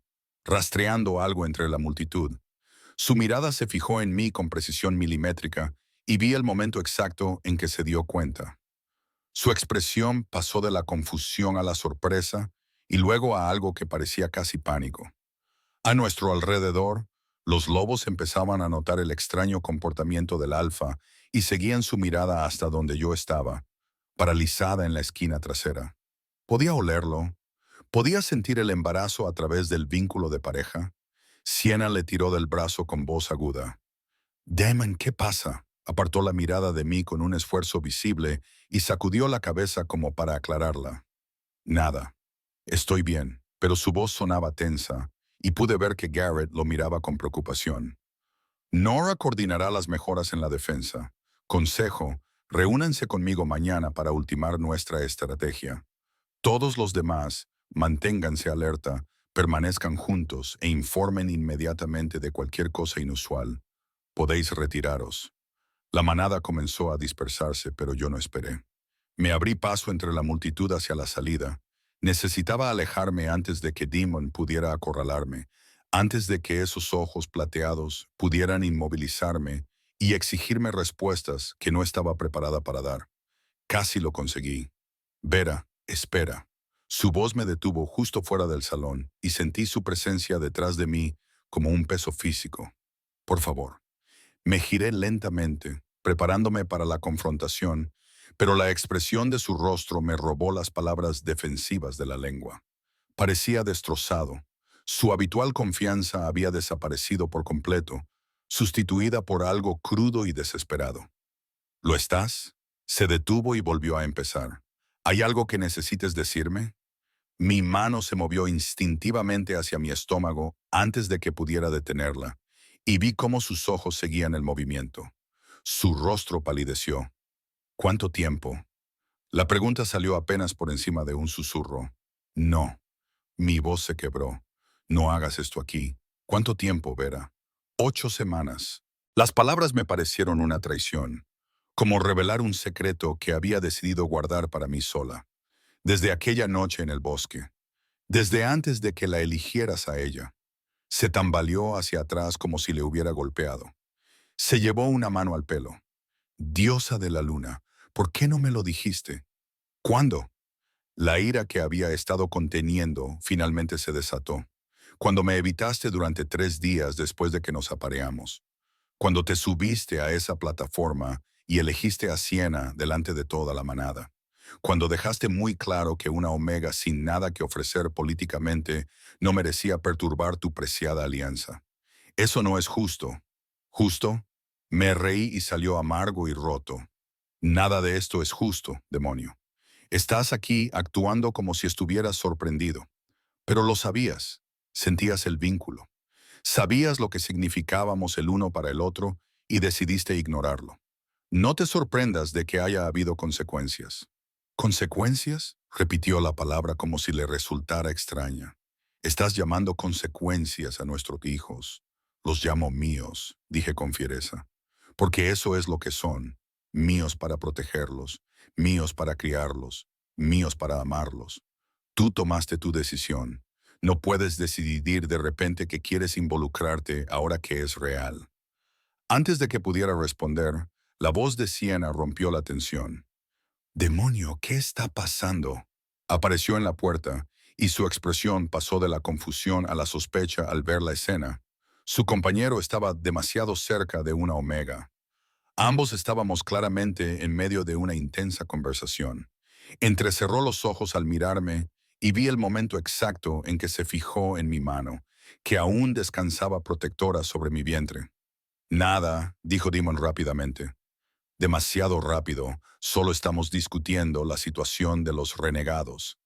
rastreando algo entre la multitud. Su mirada se fijó en mí con precisión milimétrica y vi el momento exacto en que se dio cuenta. Su expresión pasó de la confusión a la sorpresa y luego a algo que parecía casi pánico. A nuestro alrededor, los lobos empezaban a notar el extraño comportamiento del alfa y seguían su mirada hasta donde yo estaba, paralizada en la esquina trasera. Podía olerlo, podía sentir el embarazo a través del vínculo de pareja. Siena le tiró del brazo con voz aguda. «Damon, ¿qué pasa?». Apartó la mirada de mí con un esfuerzo visible y sacudió la cabeza como para aclararla. «Nada. Estoy bien», pero su voz sonaba tensa, y pude ver que Garrett lo miraba con preocupación. «Nora coordinará las mejoras en la defensa. Consejo, reúnanse conmigo mañana para ultimar nuestra estrategia. Todos los demás, manténganse alerta, permanezcan juntos e informen inmediatamente de cualquier cosa inusual. Podéis retiraros». La manada comenzó a dispersarse, pero yo no esperé. Me abrí paso entre la multitud hacia la salida. Necesitaba alejarme antes de que Demon pudiera acorralarme, antes de que esos ojos plateados pudieran inmovilizarme y exigirme respuestas que no estaba preparada para dar. Casi lo conseguí. «Vera, espera». Su voz me detuvo justo fuera del salón y sentí su presencia detrás de mí como un peso físico. «Por favor». Me giré lentamente, preparándome para la confrontación, pero la expresión de su rostro me robó las palabras defensivas de la lengua. Parecía destrozado. Su habitual confianza había desaparecido por completo, sustituida por algo crudo y desesperado. «¿Lo estás?». Se detuvo y volvió a empezar. «¿Hay algo que necesites decirme?». Mi mano se movió instintivamente hacia mi estómago antes de que pudiera detenerla, y vi cómo sus ojos seguían el movimiento. Su rostro palideció. «¿Cuánto tiempo?». La pregunta salió apenas por encima de un susurro. No. Mi voz se quebró. No hagas esto aquí. ¿Cuánto tiempo, Vera? 8 semanas. Las palabras me parecieron una traición, como revelar un secreto que había decidido guardar para mí sola, desde aquella noche en el bosque, desde antes de que la eligieras a ella. Se tambaleó hacia atrás como si le hubiera golpeado. Se llevó una mano al pelo. Diosa de la luna, ¿por qué no me lo dijiste? ¿Cuándo? La ira que había estado conteniendo finalmente se desató. Cuando me evitaste durante 3 días después de que nos apareamos. Cuando te subiste a esa plataforma y elegiste a Siena delante de toda la manada. Cuando dejaste muy claro que una Omega sin nada que ofrecer políticamente no merecía perturbar tu preciada alianza. Eso no es justo. ¿Justo? Me reí y salió amargo y roto. Nada de esto es justo, demonio. Estás aquí actuando como si estuvieras sorprendido. Pero lo sabías. Sentías el vínculo. Sabías lo que significábamos el uno para el otro y decidiste ignorarlo. No te sorprendas de que haya habido consecuencias. ¿Consecuencias? Repitió la palabra como si le resultara extraña. Estás llamando consecuencias a nuestros hijos. Los llamo míos, dije con fiereza. Porque eso es lo que son. Míos para protegerlos, míos para criarlos, míos para amarlos. Tú tomaste tu decisión. No puedes decidir de repente que quieres involucrarte ahora que es real. Antes de que pudiera responder, la voz de Siena rompió la tensión. Demonio, ¿qué está pasando? Apareció en la puerta, y su expresión pasó de la confusión a la sospecha al ver la escena. Su compañero estaba demasiado cerca de una Omega. Ambos estábamos claramente en medio de una intensa conversación. Entrecerró los ojos al mirarme y vi el momento exacto en que se fijó en mi mano, que aún descansaba protectora sobre mi vientre. Nada, dijo Dimon rápidamente. Demasiado rápido, solo estamos discutiendo la situación de los renegados.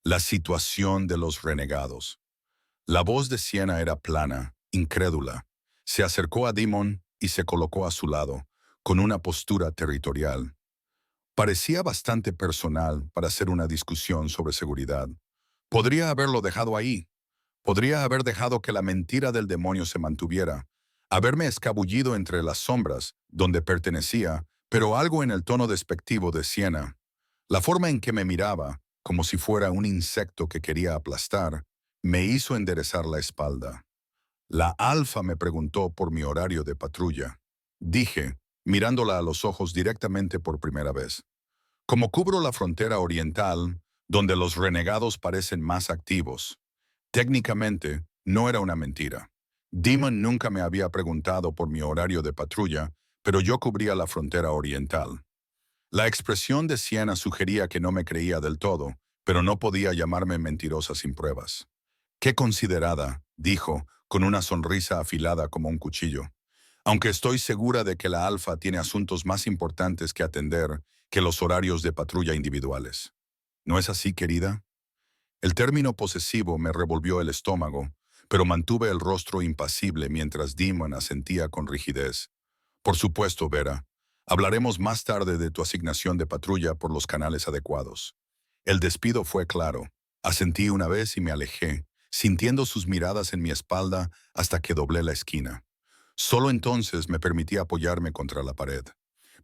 La situación de los renegados. La voz de Siena era plana, incrédula. Se acercó a Dimon y se colocó a su lado, con una postura territorial. Parecía bastante personal para hacer una discusión sobre seguridad. Podría haberlo dejado ahí. Podría haber dejado que la mentira del demonio se mantuviera. Haberme escabullido entre las sombras, donde pertenecía, pero algo en el tono despectivo de Siena. La forma en que me miraba, como si fuera un insecto que quería aplastar, me hizo enderezar la espalda. La Alfa me preguntó por mi horario de patrulla. Dije, mirándola a los ojos directamente por primera vez. Como cubro la frontera oriental, donde los renegados parecen más activos. Técnicamente, no era una mentira. Demon nunca me había preguntado por mi horario de patrulla, pero yo cubría la frontera oriental. La expresión de Siena sugería que no me creía del todo, pero no podía llamarme mentirosa sin pruebas. Qué considerada, dijo, con una sonrisa afilada como un cuchillo. Aunque estoy segura de que la Alfa tiene asuntos más importantes que atender que los horarios de patrulla individuales. ¿No es así, querida? El término posesivo me revolvió el estómago, pero mantuve el rostro impasible mientras Demon asentía con rigidez. Por supuesto, Vera. Hablaremos más tarde de tu asignación de patrulla por los canales adecuados. El despido fue claro. Asentí una vez y me alejé, sintiendo sus miradas en mi espalda hasta que doblé la esquina. Solo entonces me permití apoyarme contra la pared.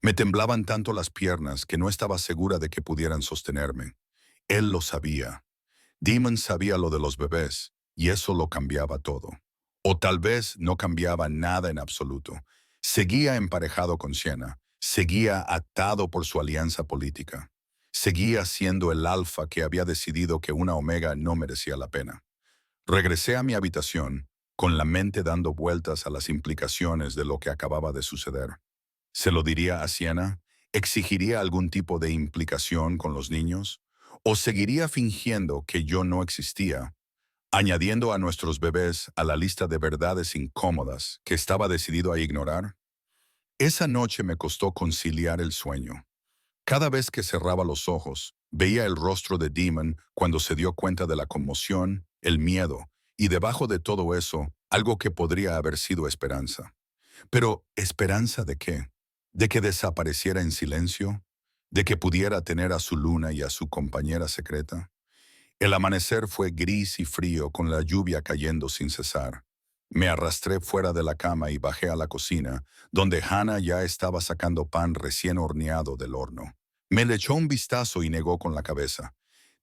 Me temblaban tanto las piernas que no estaba segura de que pudieran sostenerme. Él lo sabía. Demon sabía lo de los bebés, y eso lo cambiaba todo. O tal vez no cambiaba nada en absoluto. Seguía emparejado con Siena, seguía atado por su alianza política. Seguía siendo el alfa que había decidido que una Omega no merecía la pena. Regresé a mi habitación, con la mente dando vueltas a las implicaciones de lo que acababa de suceder. ¿Se lo diría a Siena? ¿Exigiría algún tipo de implicación con los niños? ¿O seguiría fingiendo que yo no existía, añadiendo a nuestros bebés a la lista de verdades incómodas que estaba decidido a ignorar? Esa noche me costó conciliar el sueño. Cada vez que cerraba los ojos, veía el rostro de Demon cuando se dio cuenta de la conmoción, el miedo, y debajo de todo eso, algo que podría haber sido esperanza. Pero, ¿esperanza de qué? ¿De que desapareciera en silencio? de que pudiera tener a su luna y a su compañera secreta. El amanecer fue gris y frío con la lluvia cayendo sin cesar. Me arrastré fuera de la cama y bajé a la cocina, donde Hannah ya estaba sacando pan recién horneado del horno. Me le echó un vistazo y negó con la cabeza.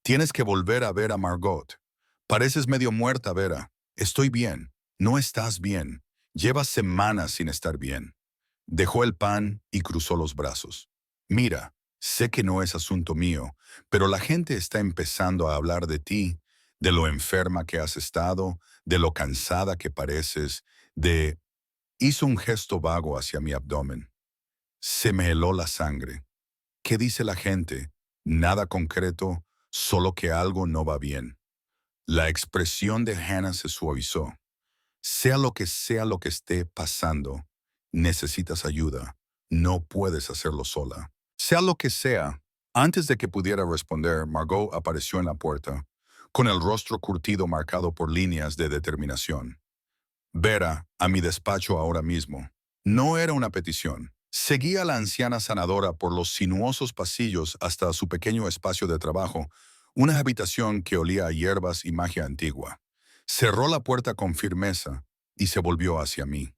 Tienes que volver a ver a Margot. Pareces medio muerta, Vera. Estoy bien. No estás bien. Llevas semanas sin estar bien. Dejó el pan y cruzó los brazos. Mira, sé que no es asunto mío, pero la gente está empezando a hablar de ti, de lo enferma que has estado, de lo cansada que pareces, de... Hizo un gesto vago hacia mi abdomen. Se me heló la sangre. ¿Qué dice la gente? Nada concreto, solo que algo no va bien. La expresión de Hannah se suavizó. Sea lo que esté pasando, necesitas ayuda. No puedes hacerlo sola. Sea lo que sea. Antes de que pudiera responder, Margot apareció en la puerta, con el rostro curtido marcado por líneas de determinación. Vera, a mi despacho ahora mismo. No era una petición. Seguía a la anciana sanadora por los sinuosos pasillos hasta su pequeño espacio de trabajo, una habitación que olía a hierbas y magia antigua. Cerró la puerta con firmeza y se volvió hacia mí.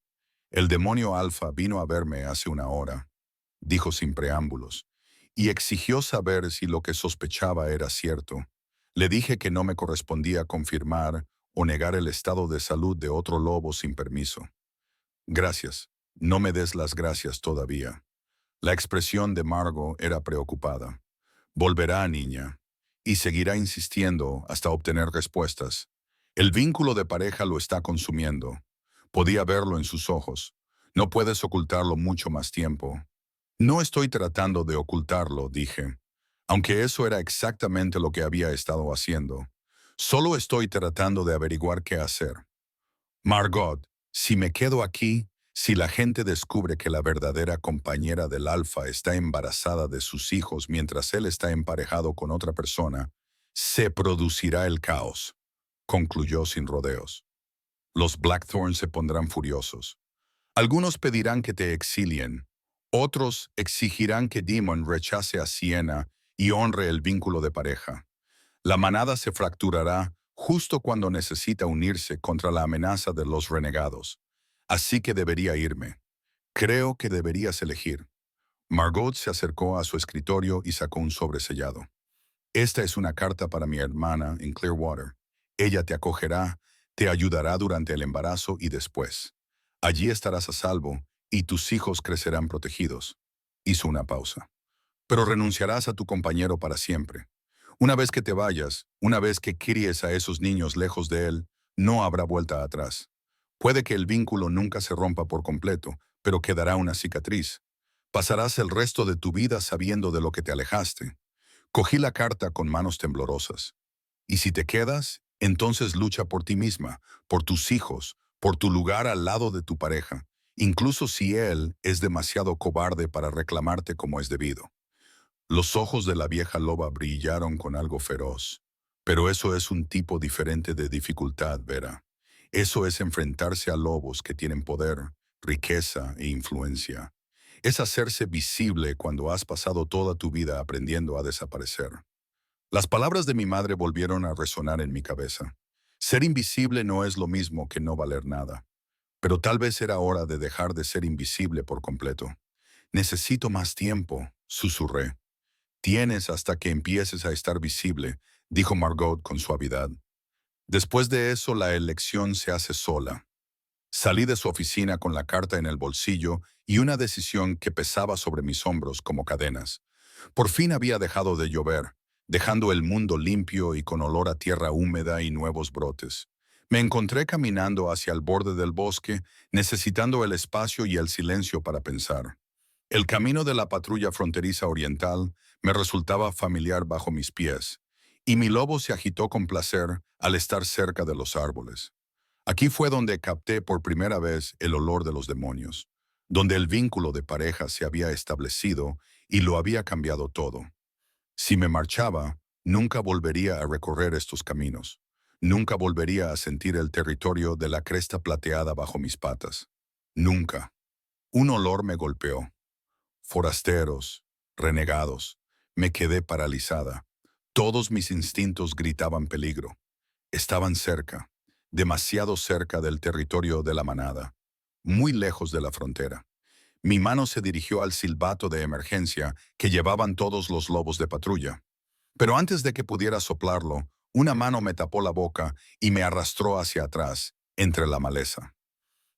El demonio alfa vino a verme hace una hora, dijo sin preámbulos, y exigió saber si lo que sospechaba era cierto. Le dije que no me correspondía confirmar o negar el estado de salud de otro lobo sin permiso. Gracias. No me des las gracias todavía. La expresión de Margot era preocupada. Volverá, niña, y seguirá insistiendo hasta obtener respuestas. El vínculo de pareja lo está consumiendo. Podía verlo en sus ojos. No puedes ocultarlo mucho más tiempo. No estoy tratando de ocultarlo, dije, aunque eso era exactamente lo que había estado haciendo. Solo estoy tratando de averiguar qué hacer. Margot, si me quedo aquí, si la gente descubre que la verdadera compañera del Alfa está embarazada de sus hijos mientras él está emparejado con otra persona, se producirá el caos, concluyó sin rodeos. Los Blackthorn se pondrán furiosos. Algunos pedirán que te exilien, otros exigirán que Demon rechace a Sienna y honre el vínculo de pareja. La manada se fracturará justo cuando necesita unirse contra la amenaza de los renegados. Así que debería irme. Creo que deberías elegir. Margot se acercó a su escritorio y sacó un sobresellado. Esta es una carta para mi hermana en Clearwater. Ella te acogerá, te ayudará durante el embarazo y después. Allí estarás a salvo y tus hijos crecerán protegidos. Hizo una pausa. Pero renunciarás a tu compañero para siempre. Una vez que te vayas, una vez que críes a esos niños lejos de él, no habrá vuelta atrás. Puede que el vínculo nunca se rompa por completo, pero quedará una cicatriz. Pasarás el resto de tu vida sabiendo de lo que te alejaste. Cogí la carta con manos temblorosas. Y si te quedas, entonces lucha por ti misma, por tus hijos, por tu lugar al lado de tu pareja, incluso si él es demasiado cobarde para reclamarte como es debido. Los ojos de la vieja loba brillaron con algo feroz. Pero eso es un tipo diferente de dificultad, Vera. Eso es enfrentarse a lobos que tienen poder, riqueza e influencia. Es hacerse visible cuando has pasado toda tu vida aprendiendo a desaparecer. Las palabras de mi madre volvieron a resonar en mi cabeza. Ser invisible no es lo mismo que no valer nada. Pero tal vez era hora de dejar de ser invisible por completo. Necesito más tiempo, susurré. Tienes hasta que empieces a estar visible, dijo Margot con suavidad. Después de eso, la elección se hace sola. Salí de su oficina con la carta en el bolsillo y una decisión que pesaba sobre mis hombros como cadenas. Por fin había dejado de llover, dejando el mundo limpio y con olor a tierra húmeda y nuevos brotes. Me encontré caminando hacia el borde del bosque, necesitando el espacio y el silencio para pensar. El camino de la patrulla fronteriza oriental me resultaba familiar bajo mis pies, y mi lobo se agitó con placer al estar cerca de los árboles. Aquí fue donde capté por primera vez el olor de los demonios, donde el vínculo de pareja se había establecido y lo había cambiado todo. Si me marchaba, nunca volvería a recorrer estos caminos. Nunca volvería a sentir el territorio de la cresta plateada bajo mis patas. Nunca. Un olor me golpeó. Forasteros, Renegados. Me quedé paralizada. Todos mis instintos gritaban peligro. Estaban cerca, demasiado cerca del territorio de la manada, muy lejos de la frontera. Mi mano se dirigió al silbato de emergencia que llevaban todos los lobos de patrulla. Pero antes de que pudiera soplarlo, una mano me tapó la boca y me arrastró hacia atrás, entre la maleza.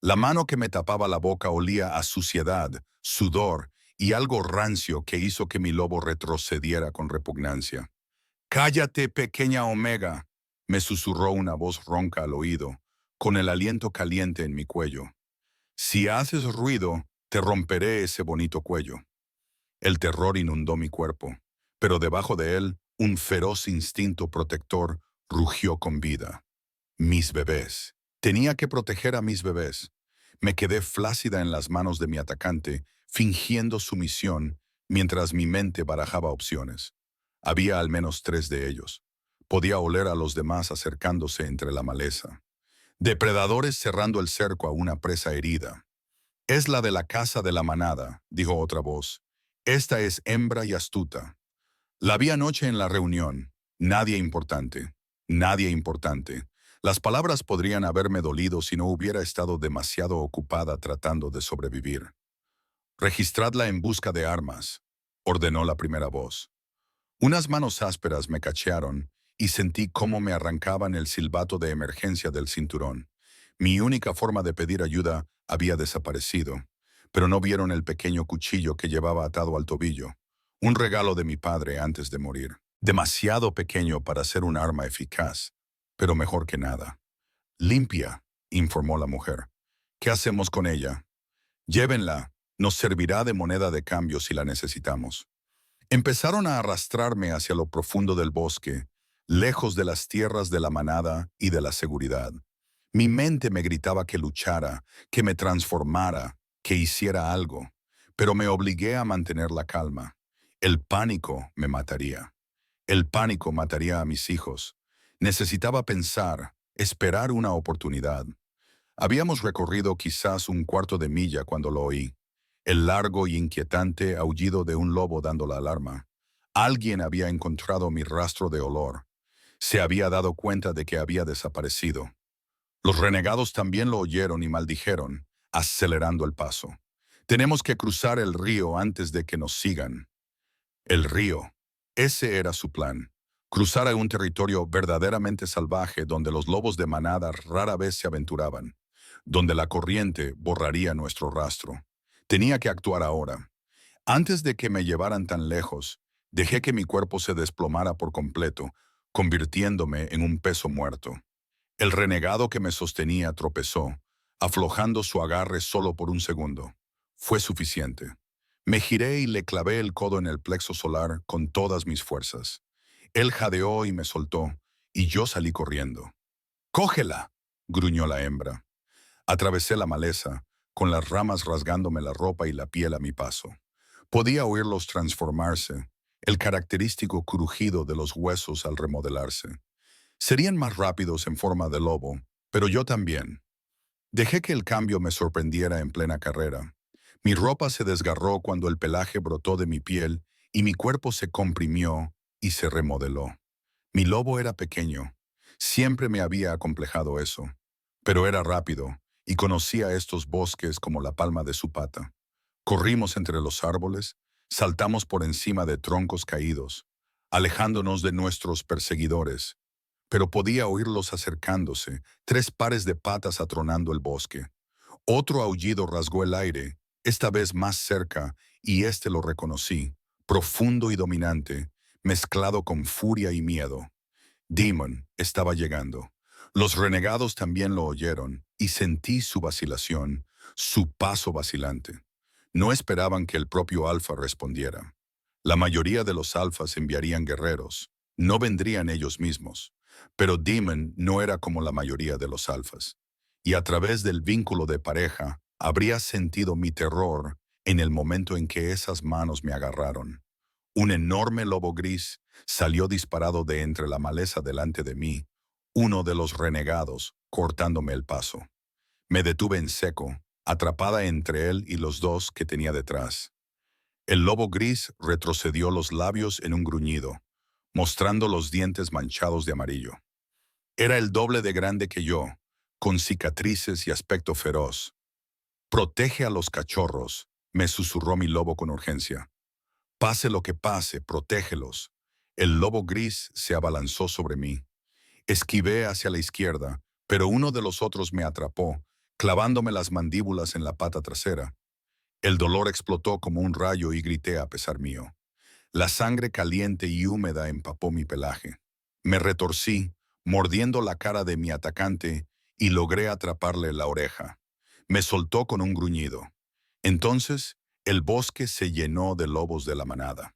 La mano que me tapaba la boca olía a suciedad, sudor y algo rancio que hizo que mi lobo retrocediera con repugnancia. «Cállate, pequeña Omega», me susurró una voz ronca al oído, con el aliento caliente en mi cuello. «Si haces ruido, te romperé ese bonito cuello». El terror inundó mi cuerpo, pero debajo de él, un feroz instinto protector rugió con vida. Mis bebés. Tenía que proteger a mis bebés. Me quedé flácida en las manos de mi atacante, fingiendo sumisión, mientras mi mente barajaba opciones. Había al menos 3 de ellos. Podía oler a los demás acercándose entre la maleza. Depredadores cerrando el cerco a una presa herida. «Es la de la casa de la manada», dijo otra voz. «Esta es hembra y astuta». La vi anoche en la reunión. Nadie importante. Nadie importante. Las palabras podrían haberme dolido si no hubiera estado demasiado ocupada tratando de sobrevivir. «Registradla en busca de armas», ordenó la primera voz. Unas manos ásperas me cachearon y sentí cómo me arrancaban el silbato de emergencia del cinturón. Mi única forma de pedir ayuda había desaparecido, pero no vieron el pequeño cuchillo que llevaba atado al tobillo, un regalo de mi padre antes de morir. Demasiado pequeño para ser un arma eficaz, pero mejor que nada. «Limpia», informó la mujer. «¿Qué hacemos con ella?» «Llévenla. Nos servirá de moneda de cambio si la necesitamos». Empezaron a arrastrarme hacia lo profundo del bosque, lejos de las tierras de la manada y de la seguridad. Mi mente me gritaba que luchara, que me transformara, que hiciera algo, pero me obligué a mantener la calma. El pánico me mataría. El pánico mataría a mis hijos. Necesitaba pensar, esperar una oportunidad. Habíamos recorrido quizás un cuarto de milla cuando lo oí. El largo y inquietante aullido de un lobo dando la alarma. Alguien había encontrado mi rastro de olor. Se había dado cuenta de que había desaparecido. Los renegados también lo oyeron y maldijeron, acelerando el paso. «Tenemos que cruzar el río antes de que nos sigan». El río. Ese era su plan. Cruzar a un territorio verdaderamente salvaje donde los lobos de manada rara vez se aventuraban, donde la corriente borraría nuestro rastro. Tenía que actuar ahora. Antes de que me llevaran tan lejos, dejé que mi cuerpo se desplomara por completo, convirtiéndome en un peso muerto. El renegado que me sostenía tropezó, aflojando su agarre solo por un segundo. Fue suficiente. Me giré y le clavé el codo en el plexo solar con todas mis fuerzas. Él jadeó y me soltó, y yo salí corriendo. «¡Cógela!», gruñó la hembra. Atravesé la maleza, con las ramas rasgándome la ropa y la piel a mi paso. Podía oírlos transformarse, el característico crujido de los huesos al remodelarse. Serían más rápidos en forma de lobo, pero yo también. Dejé que el cambio me sorprendiera en plena carrera. Mi ropa se desgarró cuando el pelaje brotó de mi piel y mi cuerpo se comprimió y se remodeló. Mi lobo era pequeño. Siempre me había acomplejado eso. Pero era rápido y conocía estos bosques como la palma de su pata. Corrimos entre los árboles, saltamos por encima de troncos caídos, alejándonos de nuestros perseguidores. Pero podía oírlos acercándose, 3 pares de patas atronando el bosque. Otro aullido rasgó el aire, esta vez más cerca, y lo reconocí, profundo y dominante, mezclado con furia y miedo. Demon estaba llegando. Los renegados también lo oyeron, y sentí su vacilación, su paso vacilante. No esperaban que el propio Alfa respondiera. La mayoría de los alfas enviarían guerreros, no vendrían ellos mismos. Pero Demon no era como la mayoría de los alfas. Y a través del vínculo de pareja, habría sentido mi terror en el momento en que esas manos me agarraron. Un enorme lobo gris salió disparado de entre la maleza delante de mí, uno de los renegados, cortándome el paso. Me detuve en seco, atrapada entre él y los 2 que tenía detrás. El lobo gris retrocedió los labios en un gruñido, mostrando los dientes manchados de amarillo. Era el doble de grande que yo, con cicatrices y aspecto feroz. «Protege a los cachorros», me susurró mi lobo con urgencia. «Pase lo que pase, protégelos». El lobo gris se abalanzó sobre mí. Esquivé hacia la izquierda, pero uno de los otros me atrapó, clavándome las mandíbulas en la pata trasera. El dolor explotó como un rayo y grité a pesar mío. La sangre caliente y húmeda empapó mi pelaje. Me retorcí, mordiendo la cara de mi atacante, y logré atraparle la oreja. Me soltó con un gruñido. Entonces, el bosque se llenó de lobos de la manada.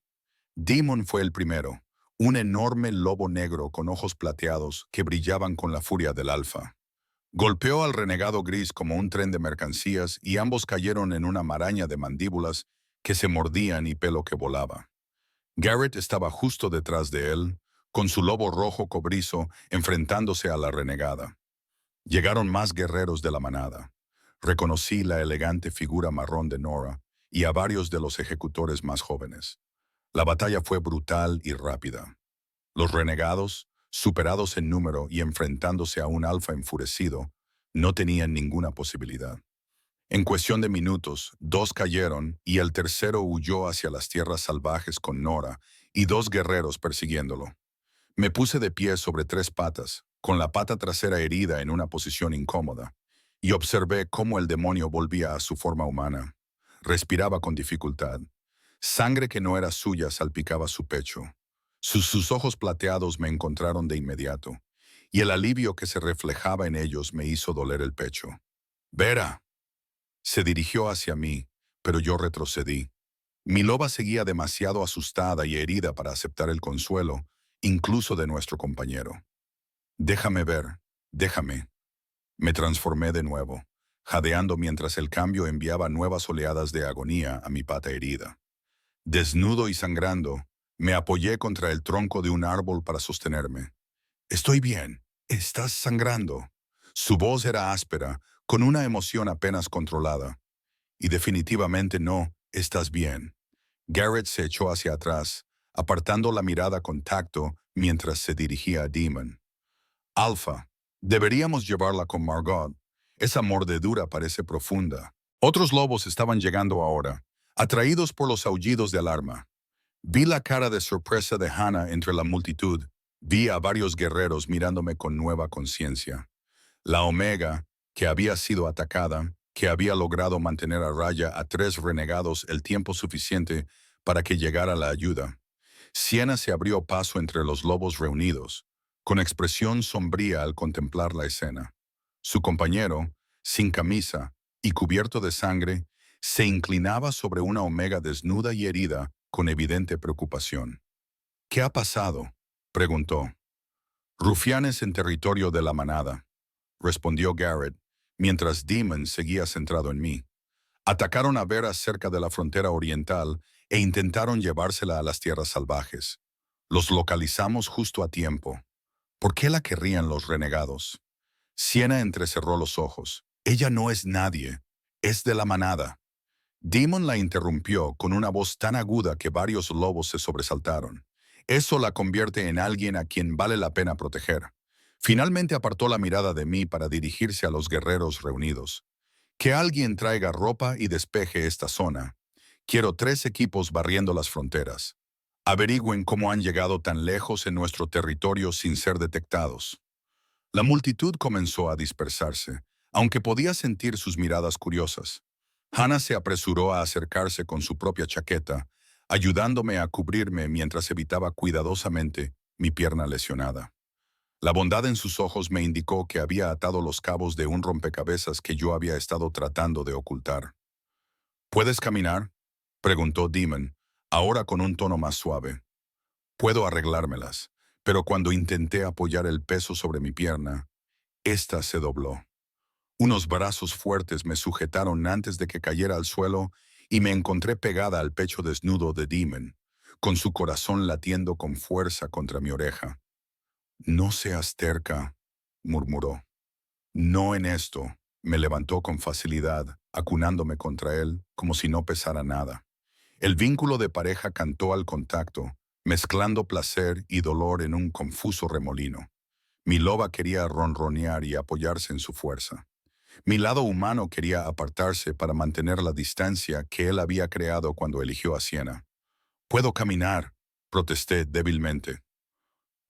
Demon fue el primero, un enorme lobo negro con ojos plateados que brillaban con la furia del alfa. Golpeó al renegado gris como un tren de mercancías y ambos cayeron en una maraña de mandíbulas que se mordían y pelo que volaba. Garrett estaba justo detrás de él, con su lobo rojo cobrizo enfrentándose a la renegada. Llegaron más guerreros de la manada. Reconocí la elegante figura marrón de Nora y a varios de los ejecutores más jóvenes. La batalla fue brutal y rápida. Los renegados, superados en número y enfrentándose a un alfa enfurecido, no tenían ninguna posibilidad. En cuestión de minutos, dos cayeron y el tercero huyó hacia las tierras salvajes con Nora y dos guerreros persiguiéndolo. Me puse de pie sobre tres patas, con la pata trasera herida en una posición incómoda, y observé cómo el demonio volvía a su forma humana. Respiraba con dificultad. Sangre que no era suya salpicaba su pecho. Sus ojos plateados me encontraron de inmediato, y el alivio que se reflejaba en ellos me hizo doler el pecho. «Vera». Se dirigió hacia mí, pero yo retrocedí. Mi loba seguía demasiado asustada y herida para aceptar el consuelo, incluso de nuestro compañero. «Déjame ver, déjame». Me transformé de nuevo, jadeando mientras el cambio enviaba nuevas oleadas de agonía a mi pata herida. Desnudo y sangrando, me apoyé contra el tronco de un árbol para sostenerme. «Estoy bien. Estás sangrando». Su voz era áspera, con una emoción apenas controlada. «Y definitivamente no, estás bien». Garrett se echó hacia atrás, apartando la mirada con tacto mientras se dirigía a Demon. «Alpha, deberíamos llevarla con Margot. Esa mordedura parece profunda». Otros lobos estaban llegando ahora, atraídos por los aullidos de alarma. Vi la cara de sorpresa de Hannah entre la multitud. Vi a varios guerreros mirándome con nueva conciencia. La Omega, que había sido atacada, que había logrado mantener a raya a tres renegados el tiempo suficiente para que llegara la ayuda. Siena se abrió paso entre los lobos reunidos, con expresión sombría al contemplar la escena. Su compañero, sin camisa y cubierto de sangre, se inclinaba sobre una Omega desnuda y herida con evidente preocupación. «¿Qué ha pasado?», preguntó. «Rufianes en territorio de la manada», respondió Garrett, mientras Demon seguía centrado en mí. «Atacaron a Vera cerca de la frontera oriental e intentaron llevársela a las tierras salvajes. Los localizamos justo a tiempo. ¿Por qué la querrían los renegados?» Siena entrecerró los ojos. «Ella no es nadie. Es de la manada». Demon la interrumpió con una voz tan aguda que varios lobos se sobresaltaron. «Eso la convierte en alguien a quien vale la pena proteger». Finalmente apartó la mirada de mí para dirigirse a los guerreros reunidos. «Que alguien traiga ropa y despeje esta zona. Quiero 3 equipos barriendo las fronteras. Averigüen cómo han llegado tan lejos en nuestro territorio sin ser detectados». La multitud comenzó a dispersarse, aunque podía sentir sus miradas curiosas. Hannah se apresuró a acercarse con su propia chaqueta, ayudándome a cubrirme mientras evitaba cuidadosamente mi pierna lesionada. La bondad en sus ojos me indicó que había atado los cabos de un rompecabezas que yo había estado tratando de ocultar. «¿Puedes caminar?», preguntó Demon, ahora con un tono más suave. «Puedo arreglármelas», pero cuando intenté apoyar el peso sobre mi pierna, ésta se dobló. Unos brazos fuertes me sujetaron antes de que cayera al suelo y me encontré pegada al pecho desnudo de Demon, con su corazón latiendo con fuerza contra mi oreja. «No seas terca», murmuró. «No en esto». Me levantó con facilidad, acunándome contra él como si no pesara nada. El vínculo de pareja cantó al contacto, mezclando placer y dolor en un confuso remolino. Mi loba quería ronronear y apoyarse en su fuerza. Mi lado humano quería apartarse para mantener la distancia que él había creado cuando eligió a Siena. «Puedo caminar», protesté débilmente.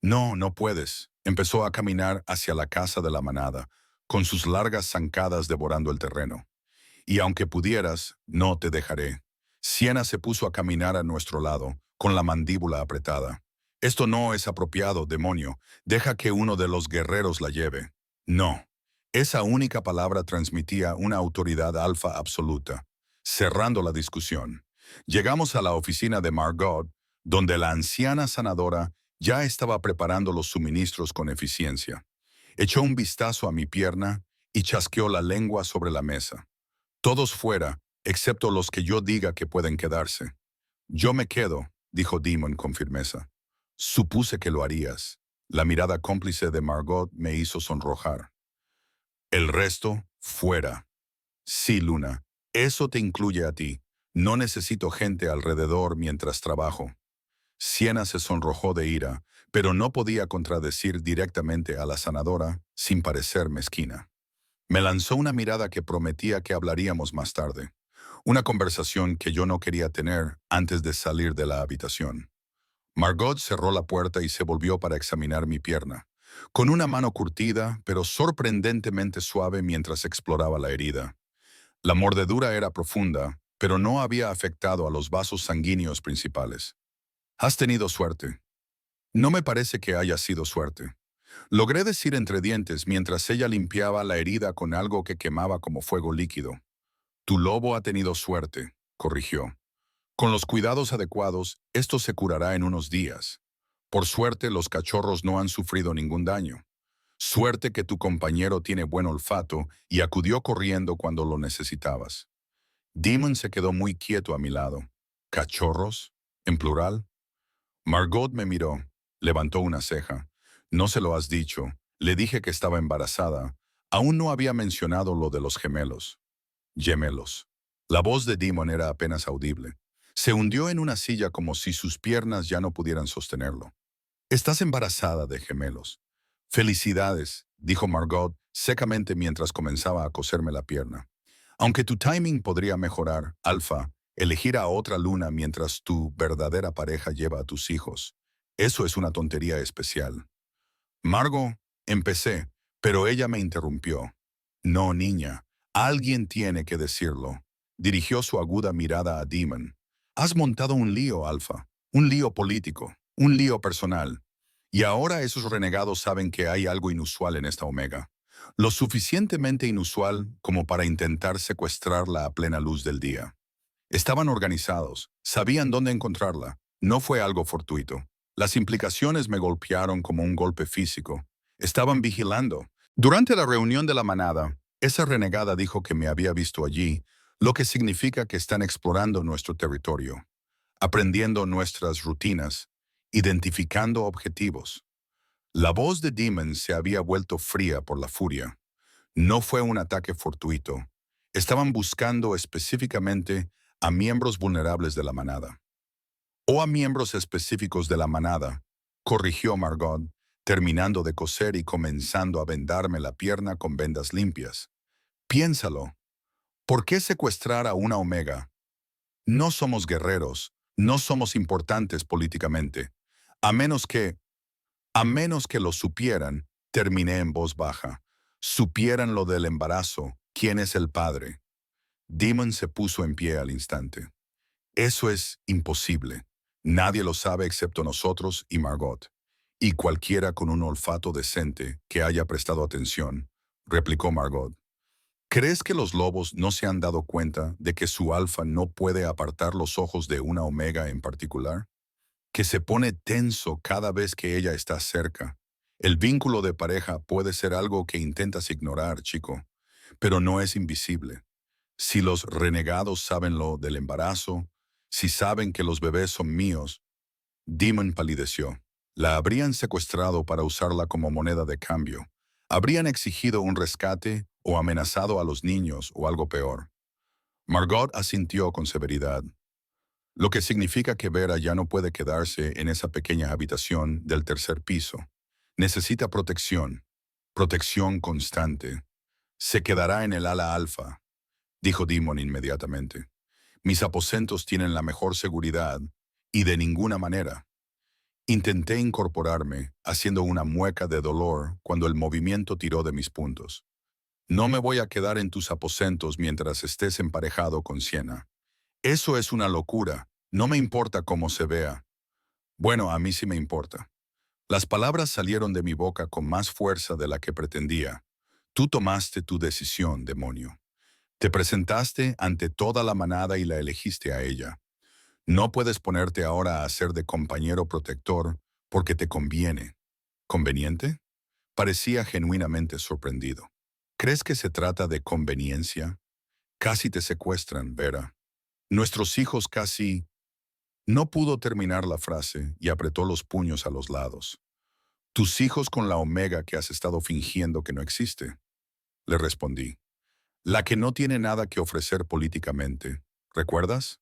«No, no puedes». Empezó a caminar hacia la casa de la manada, con sus largas zancadas devorando el terreno. «Y aunque pudieras, no te dejaré». Siena se puso a caminar a nuestro lado, con la mandíbula apretada. «Esto no es apropiado, demonio. Deja que uno de los guerreros la lleve». «No». Esa única palabra transmitía una autoridad alfa absoluta. Cerrando la discusión, llegamos a la oficina de Margot, donde la anciana sanadora ya estaba preparando los suministros con eficiencia. Echó un vistazo a mi pierna y chasqueó la lengua sobre la mesa. «Todos fuera, excepto los que yo diga que pueden quedarse». «Yo me quedo», dijo Demon con firmeza. «Supuse que lo harías». La mirada cómplice de Margot me hizo sonrojar. «El resto, fuera». «Sí, Luna, eso te incluye a ti. No necesito gente alrededor mientras trabajo». Siena se sonrojó de ira, pero no podía contradecir directamente a la sanadora sin parecer mezquina. Me lanzó una mirada que prometía que hablaríamos más tarde. Una conversación que yo no quería tener antes de salir de la habitación. Margot cerró la puerta y se volvió para examinar mi pierna, con una mano curtida, pero sorprendentemente suave mientras exploraba la herida. La mordedura era profunda, pero no había afectado a los vasos sanguíneos principales. «Has tenido suerte». «No me parece que haya sido suerte». Logré decir entre dientes mientras ella limpiaba la herida con algo que quemaba como fuego líquido. «Tu lobo ha tenido suerte», corrigió. «Con los cuidados adecuados, esto se curará en unos días. Por suerte, los cachorros no han sufrido ningún daño. Suerte que tu compañero tiene buen olfato y acudió corriendo cuando lo necesitabas». Demon se quedó muy quieto a mi lado. «¿Cachorros? ¿En plural?» Margot me miró, levantó una ceja. «No se lo has dicho. Le dije que estaba embarazada. Aún no había mencionado lo de los gemelos». «Gemelos». La voz de Demon era apenas audible. Se hundió en una silla como si sus piernas ya no pudieran sostenerlo. «Estás embarazada de gemelos». «Felicidades», dijo Margot secamente mientras comenzaba a coserme la pierna. «Aunque tu timing podría mejorar, Alfa, elegir a otra luna mientras tu verdadera pareja lleva a tus hijos. Eso es una tontería especial». «Margot», empecé, pero ella me interrumpió. «No, niña, alguien tiene que decirlo». Dirigió su aguda mirada a Demon. «Has montado un lío, Alfa. Un lío político. Un lío personal. Y ahora esos renegados saben que hay algo inusual en esta Omega. Lo suficientemente inusual como para intentar secuestrarla a plena luz del día. Estaban organizados. Sabían dónde encontrarla. No fue algo fortuito. Las implicaciones me golpearon como un golpe físico. Estaban vigilando. Durante la reunión de la manada, esa renegada dijo que me había visto allí, lo que significa que están explorando nuestro territorio, aprendiendo nuestras rutinas, identificando objetivos. La voz de Demon se había vuelto fría por la furia. No fue un ataque fortuito. Estaban buscando específicamente a miembros vulnerables de la manada. «O a miembros específicos de la manada», corrigió Margot, terminando de coser y comenzando a vendarme la pierna con vendas limpias. «Piénsalo. ¿Por qué secuestrar a una Omega? No somos guerreros, no somos importantes políticamente. A menos que lo supieran», terminé en voz baja. «Supieran lo del embarazo, quién es el padre». Demon se puso en pie al instante. «Eso es imposible. Nadie lo sabe excepto nosotros y Margot. Y cualquiera con un olfato decente que haya prestado atención», replicó Margot. «¿Crees que los lobos no se han dado cuenta de que su alfa no puede apartar los ojos de una omega en particular? Que se pone tenso cada vez que ella está cerca. El vínculo de pareja puede ser algo que intentas ignorar, chico, pero no es invisible. Si los renegados saben lo del embarazo, si saben que los bebés son míos». Demon palideció. «La habrían secuestrado para usarla como moneda de cambio. Habrían exigido un rescate o amenazado a los niños o algo peor». Margot asintió con severidad. lo que significa que Vera ya no puede quedarse en esa pequeña habitación del tercer piso. Necesita protección, protección constante. Se quedará en el ala alfa, dijo Demon inmediatamente. Mis aposentos tienen la mejor seguridad y de ninguna manera. Intenté incorporarme, haciendo una mueca de dolor cuando el movimiento tiró de mis puntos. No me voy a quedar en tus aposentos mientras estés emparejado con Siena. Eso es una locura. No me importa cómo se vea. Bueno, a mí sí me importa. Las palabras salieron de mi boca con más fuerza de la que pretendía. Tú tomaste tu decisión, demonio. Te presentaste ante toda la manada y la elegiste a ella. No puedes ponerte ahora a hacer de compañero protector porque te conviene. ¿Conveniente? Parecía genuinamente sorprendido. ¿Crees que se trata de conveniencia? Casi te secuestran, Vera. Nuestros hijos casi... No pudo terminar la frase y apretó los puños a los lados. Tus hijos con la Omega que has estado fingiendo que no existe. Le respondí. La que no tiene nada que ofrecer políticamente. ¿Recuerdas?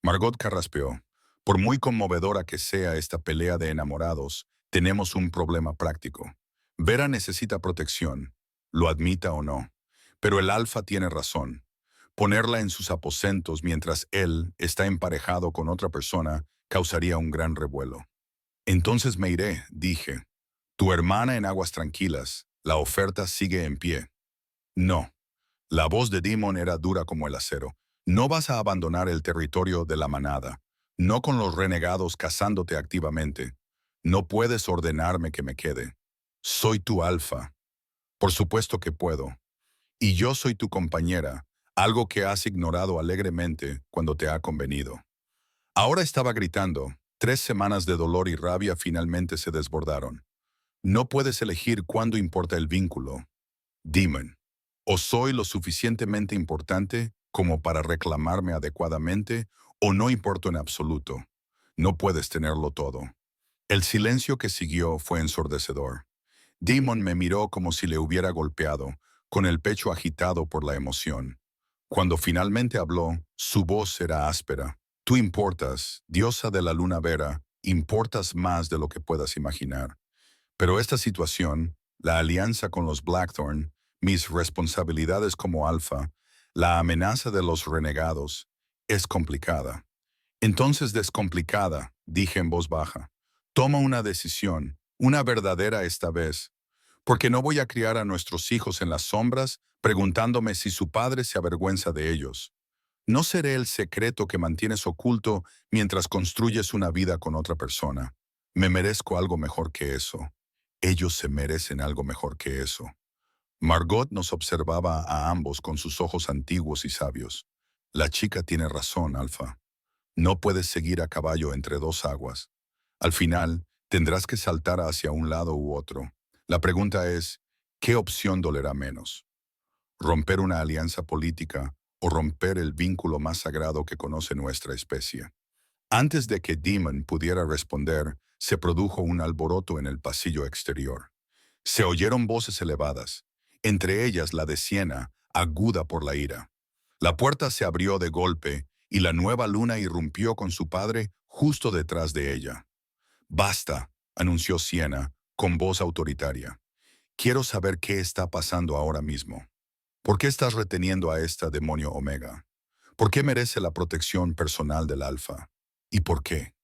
Margot carraspeó. Por muy conmovedora que sea esta pelea de enamorados, tenemos un problema práctico. Vera necesita protección, lo admita o no. Pero el Alfa tiene razón. Ponerla en sus aposentos mientras él está emparejado con otra persona causaría un gran revuelo. Entonces me iré, dije. Tu hermana en aguas tranquilas. La oferta sigue en pie. No. La voz de Demon era dura como el acero. No vas a abandonar el territorio de la manada. No con los renegados cazándote activamente. No puedes ordenarme que me quede. Soy tu alfa. Por supuesto que puedo. Y yo soy tu compañera, algo que has ignorado alegremente cuando te ha convenido. Ahora estaba gritando. 3 semanas de dolor y rabia finalmente se desbordaron. No puedes elegir cuándo importa el vínculo. Demon. O soy lo suficientemente importante como para reclamarme adecuadamente, o no importo en absoluto. No puedes tenerlo todo. El silencio que siguió fue ensordecedor. Demon me miró como si le hubiera golpeado, con el pecho agitado por la emoción. Cuando finalmente habló, su voz era áspera. Tú importas, diosa de la luna vera, importas más de lo que puedas imaginar. Pero esta situación, la alianza con los Blackthorn, mis responsabilidades como alfa, la amenaza de los renegados, es complicada. Entonces descomplicada, dije en voz baja. Toma una decisión, una verdadera esta vez, porque no voy a criar a nuestros hijos en las sombras preguntándome si su padre se avergüenza de ellos. No seré el secreto que mantienes oculto mientras construyes una vida con otra persona. Me merezco algo mejor que eso. Ellos se merecen algo mejor que eso. Margot nos observaba a ambos con sus ojos antiguos y sabios. La chica tiene razón, Alfa. No puedes seguir a caballo entre dos aguas. Al final, tendrás que saltar hacia un lado u otro. La pregunta es, ¿qué opción dolerá menos? ¿Romper una alianza política o romper el vínculo más sagrado que conoce nuestra especie? Antes de que Demon pudiera responder, se produjo un alboroto en el pasillo exterior. Se oyeron voces elevadas, entre ellas la de Siena, aguda por la ira. La puerta se abrió de golpe y la nueva luna irrumpió con su padre justo detrás de ella. «Basta», anunció Siena, con voz autoritaria. «Quiero saber qué está pasando ahora mismo. ¿Por qué estás reteniendo a esta demonio Omega? ¿Por qué merece la protección personal del Alfa? ¿Y por qué?»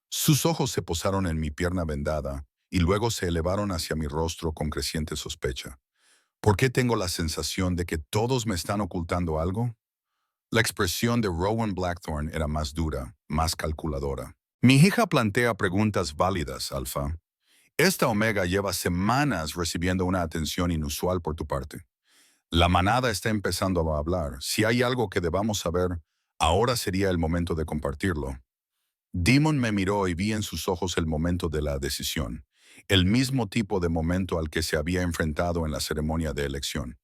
Sus ojos se posaron en mi pierna vendada y luego se elevaron hacia mi rostro con creciente sospecha. ¿Por qué tengo la sensación de que todos me están ocultando algo? La expresión de Rowan Blackthorn era más dura, más calculadora. Mi hija plantea preguntas válidas, Alfa. Esta Omega lleva semanas recibiendo una atención inusual por tu parte. La manada está empezando a hablar. Si hay algo que debamos saber, ahora sería el momento de compartirlo. Demon me miró y vi en sus ojos el momento de la decisión, el mismo tipo de momento al que se había enfrentado en la ceremonia de elección.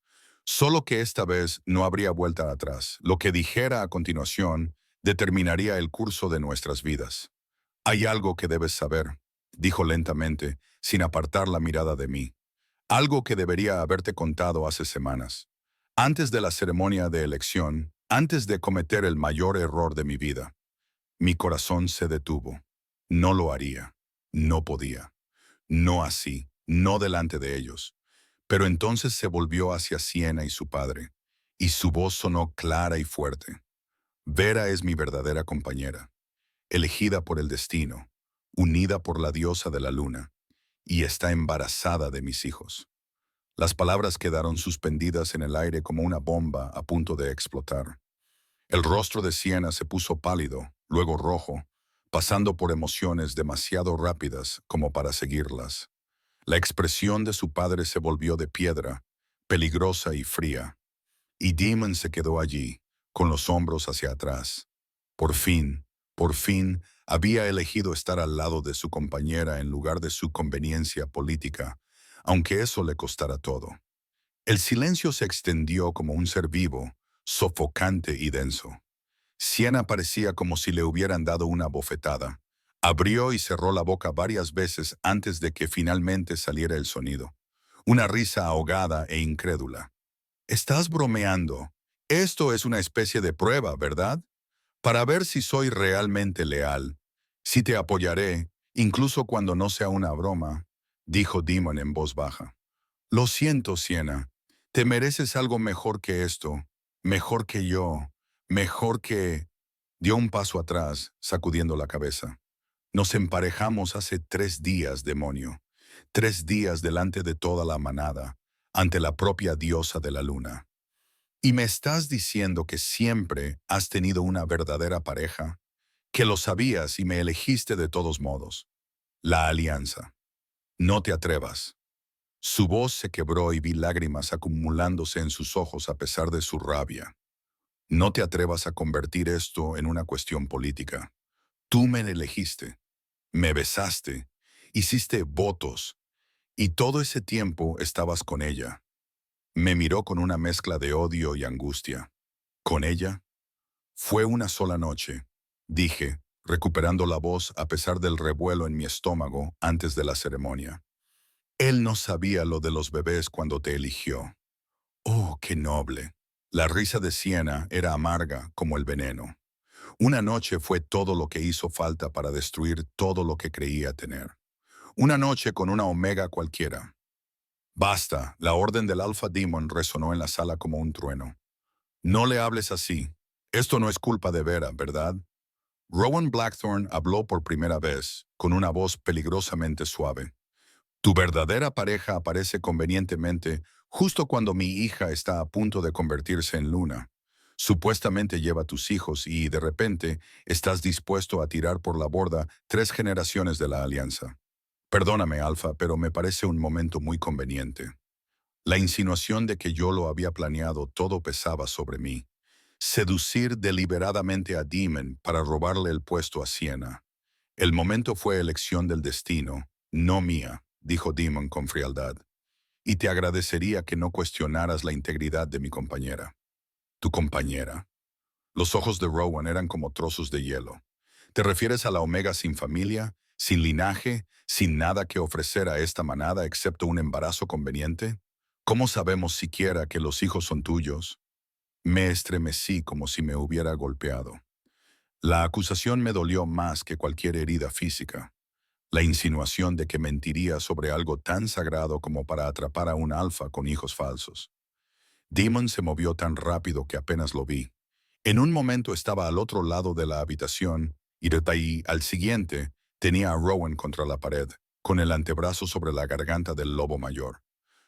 Solo que esta vez no habría vuelta atrás. Lo que dijera a continuación determinaría el curso de nuestras vidas. Hay algo que debes saber, dijo lentamente, sin apartar la mirada de mí. Algo que debería haberte contado hace semanas. Antes de la ceremonia de elección, antes de cometer el mayor error de mi vida. Mi corazón se detuvo. No lo haría. No podía. No así. No delante de ellos. Pero entonces se volvió hacia Siena y su padre, y su voz sonó clara y fuerte. Vera es mi verdadera compañera, elegida por el destino, unida por la diosa de la luna, y está embarazada de mis hijos. Las palabras quedaron suspendidas en el aire como una bomba a punto de explotar. El rostro de Siena se puso pálido, luego rojo, pasando por emociones demasiado rápidas como para seguirlas. La expresión de su padre se volvió de piedra, peligrosa y fría, y Demon se quedó allí, con los hombros hacia atrás. Por fin, había elegido estar al lado de su compañera en lugar de su conveniencia política, aunque eso le costara todo. El silencio se extendió como un ser vivo, sofocante y denso. Siena parecía como si le hubieran dado una bofetada. Abrió y cerró la boca varias veces antes de que finalmente saliera el sonido. Una risa ahogada e incrédula. «Estás bromeando. Esto es una especie de prueba, ¿verdad? Para ver si soy realmente leal. Si te apoyaré, incluso cuando no sea una broma», dijo Demon en voz baja. «Lo siento, Siena. Te mereces algo mejor que esto. Mejor que yo. Mejor que...» Dio un paso atrás, sacudiendo la cabeza. «Nos emparejamos hace 3 días, demonio. 3 días delante de toda la manada, ante la propia diosa de la luna. ¿Y me estás diciendo que siempre has tenido una verdadera pareja? Que lo sabías y me elegiste de todos modos. La alianza. No te atrevas». Su voz se quebró y vi lágrimas acumulándose en sus ojos a pesar de su rabia. «No te atrevas a convertir esto en una cuestión política. Tú me elegiste, me besaste, hiciste votos, y todo ese tiempo estabas con ella». Me miró con una mezcla de odio y angustia. «¿Con ella?» «Fue una sola noche», dije, recuperando la voz a pesar del revuelo en mi estómago antes de la ceremonia. «Él no sabía lo de los bebés cuando te eligió». «Oh, qué noble». La risa de Siena era amarga como el veneno. Una noche fue todo lo que hizo falta para destruir todo lo que creía tener. Una noche con una omega cualquiera. «Basta», la orden del Alpha Demon resonó en la sala como un trueno. «No le hables así. Esto no es culpa de Vera, ¿verdad?» Rowan Blackthorne habló por primera vez, con una voz peligrosamente suave. «Tu verdadera pareja aparece convenientemente justo cuando mi hija está a punto de convertirse en luna. Supuestamente lleva tus hijos y, de repente, estás dispuesto a tirar por la borda 3 generaciones de la alianza. Perdóname, Alpha, pero me parece un momento muy conveniente». La insinuación de que yo lo había planeado todo pesaba sobre mí. Seducir deliberadamente a Demon para robarle el puesto a Siena. «El momento fue elección del destino, no mía», dijo Demon con frialdad. «Y te agradecería que no cuestionaras la integridad de mi compañera». «¿Tu compañera?» Los ojos de Rowan eran como trozos de hielo. «¿Te refieres a la Omega sin familia, sin linaje, sin nada que ofrecer a esta manada excepto un embarazo conveniente? ¿Cómo sabemos siquiera que los hijos son tuyos?» Me estremecí como si me hubiera golpeado. La acusación me dolió más que cualquier herida física. La insinuación de que mentiría sobre algo tan sagrado como para atrapar a un alfa con hijos falsos. Demon se movió tan rápido que apenas lo vi. En un momento estaba al otro lado de la habitación y de ahí al siguiente tenía a Rowan contra la pared, con el antebrazo sobre la garganta del lobo mayor.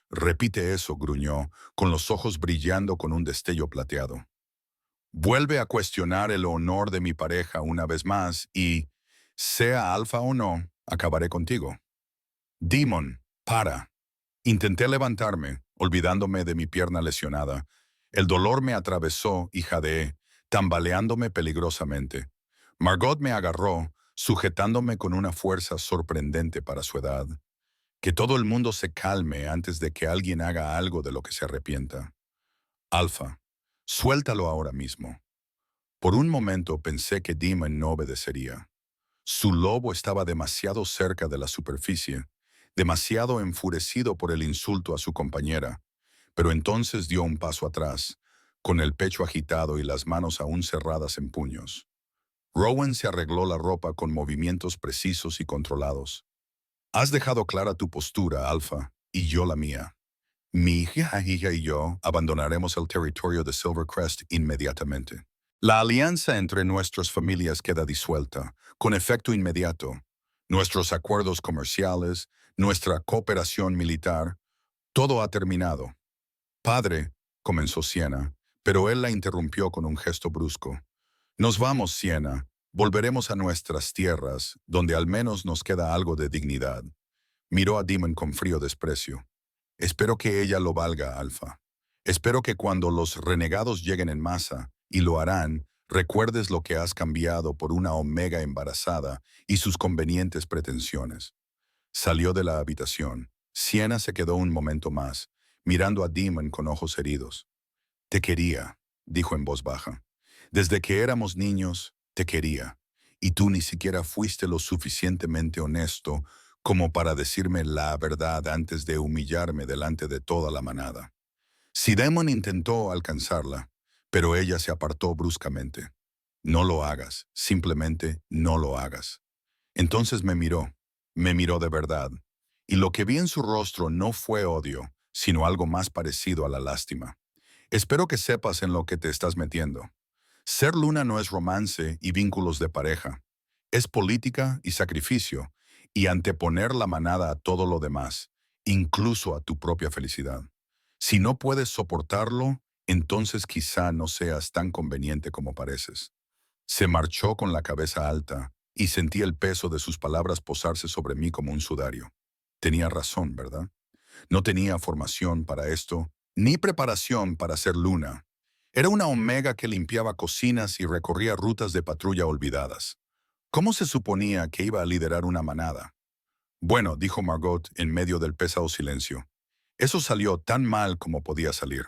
«Repite eso», gruñó, con los ojos brillando con un destello plateado. «Vuelve a cuestionar el honor de mi pareja una vez más y, sea alfa o no, acabaré contigo». «Demon, para». Intenté levantarme, olvidándome de mi pierna lesionada. El dolor me atravesó y jadeé, tambaleándome peligrosamente. Margot me agarró, sujetándome con una fuerza sorprendente para su edad. «Que todo el mundo se calme antes de que alguien haga algo de lo que se arrepienta. Alfa, suéltalo ahora mismo». Por un momento pensé que Demon no obedecería. Su lobo estaba demasiado cerca de la superficie, demasiado enfurecido por el insulto a su compañera, pero entonces dio un paso atrás, con el pecho agitado y las manos aún cerradas en puños. Rowan se arregló la ropa con movimientos precisos y controlados. Has dejado clara tu postura, Alpha, y yo la mía. Mi hija y yo abandonaremos el territorio de Silvercrest inmediatamente. La alianza entre nuestras familias queda disuelta, con efecto inmediato. Nuestros acuerdos comerciales, nuestra cooperación militar, todo ha terminado. Padre, comenzó Siena, pero él la interrumpió con un gesto brusco. Nos vamos, Siena. Volveremos a nuestras tierras, donde al menos nos queda algo de dignidad. Miró a Demon con frío desprecio. Espero que ella lo valga, Alfa. Espero que cuando los renegados lleguen en masa, y lo harán, recuerdes lo que has cambiado por una Omega embarazada y sus convenientes pretensiones. Salió de la habitación. Siena se quedó un momento más, mirando a Demon con ojos heridos. Te quería, dijo en voz baja. Desde que éramos niños, te quería. Y tú ni siquiera fuiste lo suficientemente honesto como para decirme la verdad antes de humillarme delante de toda la manada. Si Demon intentó alcanzarla, pero ella se apartó bruscamente. No lo hagas, simplemente no lo hagas. Entonces me miró de verdad, y lo que vi en su rostro no fue odio, sino algo más parecido a la lástima. Espero que sepas en lo que te estás metiendo. Ser luna no es romance y vínculos de pareja. Es política y sacrificio, y anteponer la manada a todo lo demás, incluso a tu propia felicidad. Si no puedes soportarlo, entonces quizá no seas tan conveniente como pareces. Se marchó con la cabeza alta, y sentí el peso de sus palabras posarse sobre mí como un sudario. Tenía razón, ¿verdad? No tenía formación para esto, ni preparación para ser luna. Era una Omega que limpiaba cocinas y recorría rutas de patrulla olvidadas. ¿Cómo se suponía que iba a liderar una manada? Bueno, dijo Margot en medio del pesado silencio. Eso salió tan mal como podía salir.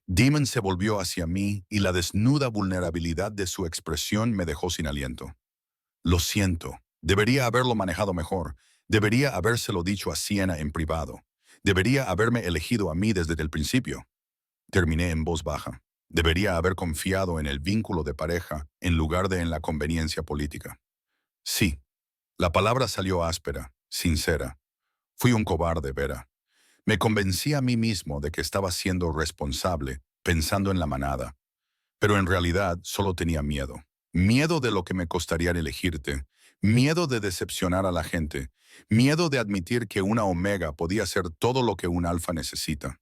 Demon se volvió hacia mí y la desnuda vulnerabilidad de su expresión me dejó sin aliento. Lo siento. Debería haberlo manejado mejor. Debería habérselo dicho a Siena en privado. Debería haberme elegido a mí desde el principio. Terminé en voz baja. Debería haber confiado en el vínculo de pareja en lugar de en la conveniencia política. Sí, la palabra salió áspera, sincera. Fui un cobarde, Vera. Me convencí a mí mismo de que estaba siendo responsable, pensando en la manada. Pero en realidad solo tenía miedo. Miedo de lo que me costaría elegirte. Miedo de decepcionar a la gente. Miedo de admitir que una omega podía ser todo lo que un alfa necesita.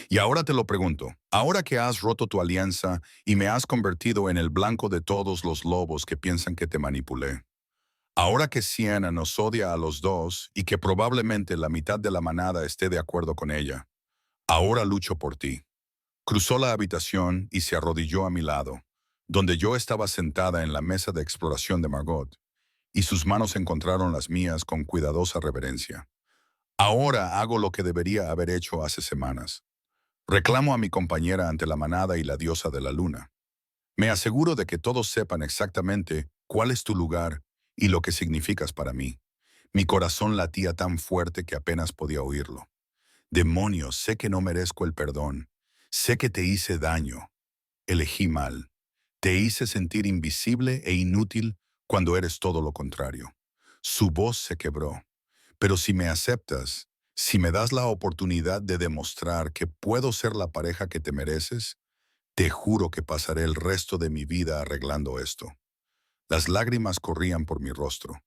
Y ahora te lo pregunto, ahora que has roto tu alianza y me has convertido en el blanco de todos los lobos que piensan que te manipulé, ahora que Siena nos odia a los dos y que probablemente la mitad de la manada esté de acuerdo con ella, ahora lucho por ti. Cruzó la habitación y se arrodilló a mi lado, donde yo estaba sentada en la mesa de exploración de Margot, y sus manos encontraron las mías con cuidadosa reverencia. Ahora hago lo que debería haber hecho hace semanas. Reclamo a mi compañera ante la manada y la diosa de la luna. Me aseguro de que todos sepan exactamente cuál es tu lugar y lo que significas para mí. Mi corazón latía tan fuerte que apenas podía oírlo. Demonios, sé que no merezco el perdón. Sé que te hice daño. Elegí mal. Te hice sentir invisible e inútil cuando eres todo lo contrario. Su voz se quebró. Pero si me aceptas, si me das la oportunidad de demostrar que puedo ser la pareja que te mereces, te juro que pasaré el resto de mi vida arreglando esto. Las lágrimas corrían por mi rostro,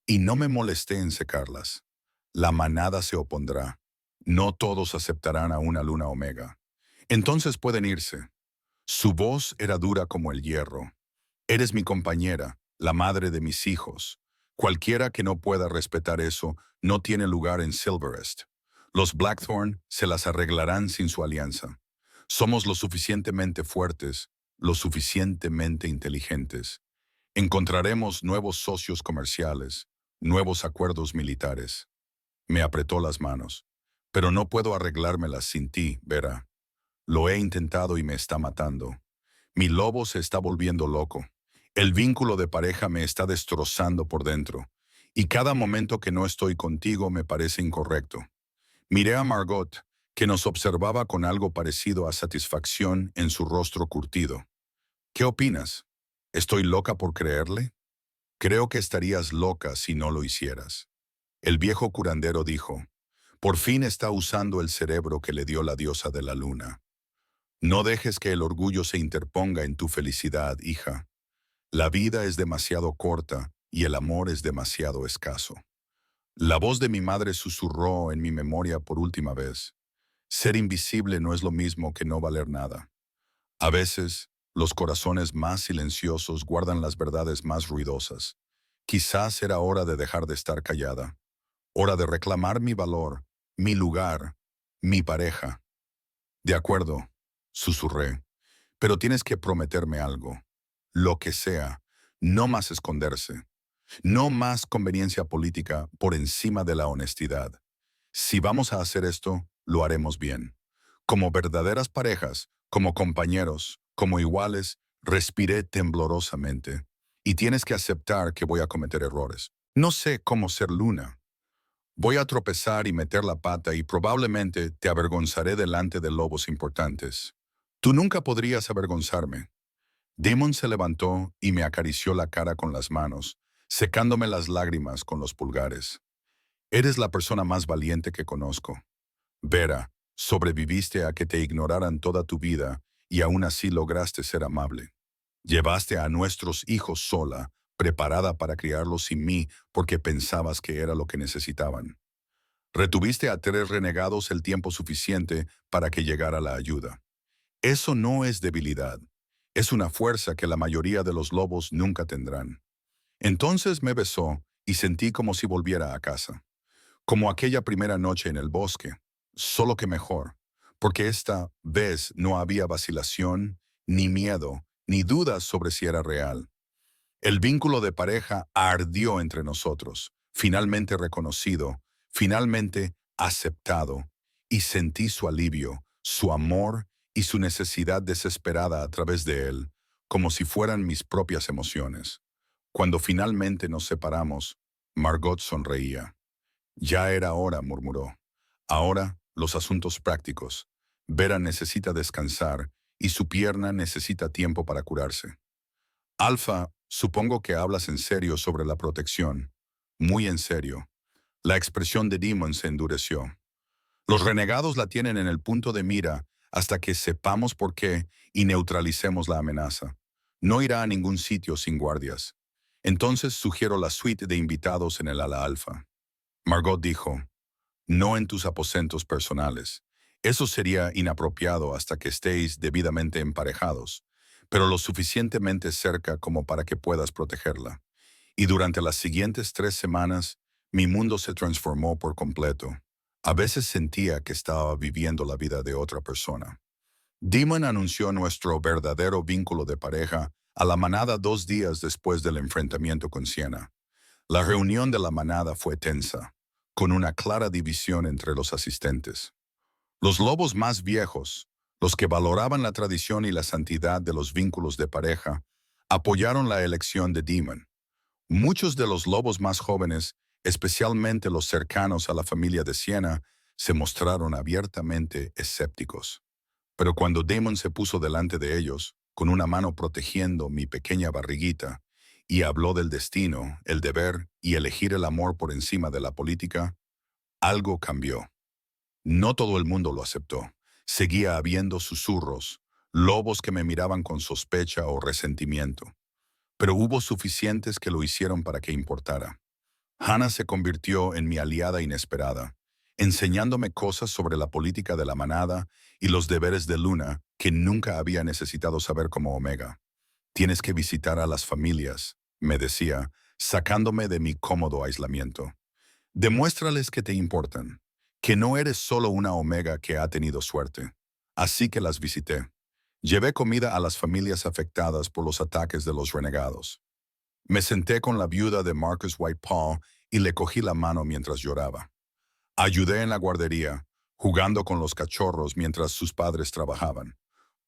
y no me molesté en secarlas. La manada se opondrá. No todos aceptarán a una luna omega. Entonces pueden irse. Su voz era dura como el hierro. Eres mi compañera, la madre de mis hijos. Cualquiera que no pueda respetar eso no tiene lugar en Silverest. Los Blackthorn se las arreglarán sin su alianza. Somos lo suficientemente fuertes, lo suficientemente inteligentes. Encontraremos nuevos socios comerciales, nuevos acuerdos militares. Me apretó las manos. Pero no puedo arreglármelas sin ti, Vera. Lo he intentado y me está matando. Mi lobo se está volviendo loco. El vínculo de pareja me está destrozando por dentro. Y cada momento que no estoy contigo me parece incorrecto. Miré a Margot, que nos observaba con algo parecido a satisfacción en su rostro curtido. ¿Qué opinas? ¿Estoy loca por creerle? Creo que estarías loca si no lo hicieras. El viejo curandero dijo, por fin está usando el cerebro que le dio la diosa de la luna. No dejes que el orgullo se interponga en tu felicidad, hija. La vida es demasiado corta y el amor es demasiado escaso. La voz de mi madre susurró en mi memoria por última vez. Ser invisible no es lo mismo que no valer nada. A veces, los corazones más silenciosos guardan las verdades más ruidosas. Quizás era hora de dejar de estar callada. Hora de reclamar mi valor, mi lugar, mi pareja. De acuerdo, susurré, pero tienes que prometerme algo. Lo que sea, no más esconderse. No más conveniencia política por encima de la honestidad. Si vamos a hacer esto, lo haremos bien. Como verdaderas parejas, como compañeros, como iguales, respiré temblorosamente. Y tienes que aceptar que voy a cometer errores. No sé cómo ser Luna. Voy a tropezar y meter la pata y probablemente te avergonzaré delante de lobos importantes. Tú nunca podrías avergonzarme. Damon se levantó y me acarició la cara con las manos, secándome las lágrimas con los pulgares. Eres la persona más valiente que conozco. Vera, sobreviviste a que te ignoraran toda tu vida y aún así lograste ser amable. Llevaste a nuestros hijos sola, preparada para criarlos sin mí porque pensabas que era lo que necesitaban. Retuviste a 3 renegados el tiempo suficiente para que llegara la ayuda. Eso no es debilidad. Es una fuerza que la mayoría de los lobos nunca tendrán. Entonces me besó y sentí como si volviera a casa. Como aquella primera noche en el bosque, solo que mejor, porque esta vez no había vacilación, ni miedo, ni dudas sobre si era real. El vínculo de pareja ardió entre nosotros, finalmente reconocido, finalmente aceptado, y sentí su alivio, su amor y su necesidad desesperada a través de él, como si fueran mis propias emociones. Cuando finalmente nos separamos, Margot sonreía. Ya era hora, murmuró. Ahora, los asuntos prácticos. Vera necesita descansar y su pierna necesita tiempo para curarse. Alfa, supongo que hablas en serio sobre la protección. Muy en serio. La expresión de Demon se endureció. Los renegados la tienen en el punto de mira hasta que sepamos por qué y neutralicemos la amenaza. No irá a ningún sitio sin guardias. Entonces sugiero la suite de invitados en el ala alfa. Margot dijo, no en tus aposentos personales. Eso sería inapropiado hasta que estéis debidamente emparejados, pero lo suficientemente cerca como para que puedas protegerla. Y durante las siguientes 3 semanas, mi mundo se transformó por completo. A veces sentía que estaba viviendo la vida de otra persona. Demon anunció nuestro verdadero vínculo de pareja a la manada 2 días después del enfrentamiento con Siena. La reunión de la manada fue tensa, con una clara división entre los asistentes. Los lobos más viejos, los que valoraban la tradición y la santidad de los vínculos de pareja, apoyaron la elección de Demon. Muchos de los lobos más jóvenes, especialmente los cercanos a la familia de Siena, se mostraron abiertamente escépticos. Pero cuando Damon se puso delante de ellos, con una mano protegiendo mi pequeña barriguita, y habló del destino, el deber y elegir el amor por encima de la política, algo cambió. No todo el mundo lo aceptó. Seguía habiendo susurros, lobos que me miraban con sospecha o resentimiento. Pero hubo suficientes que lo hicieron para que importara. Hannah se convirtió en mi aliada inesperada, enseñándome cosas sobre la política de la manada y los deberes de Luna que nunca había necesitado saber como Omega. Tienes que visitar a las familias, me decía, sacándome de mi cómodo aislamiento. Demuéstrales que te importan, que no eres solo una Omega que ha tenido suerte. Así que las visité. Llevé comida a las familias afectadas por los ataques de los renegados. Me senté con la viuda de Marcus White Paul y le cogí la mano mientras lloraba. Ayudé en la guardería, jugando con los cachorros mientras sus padres trabajaban.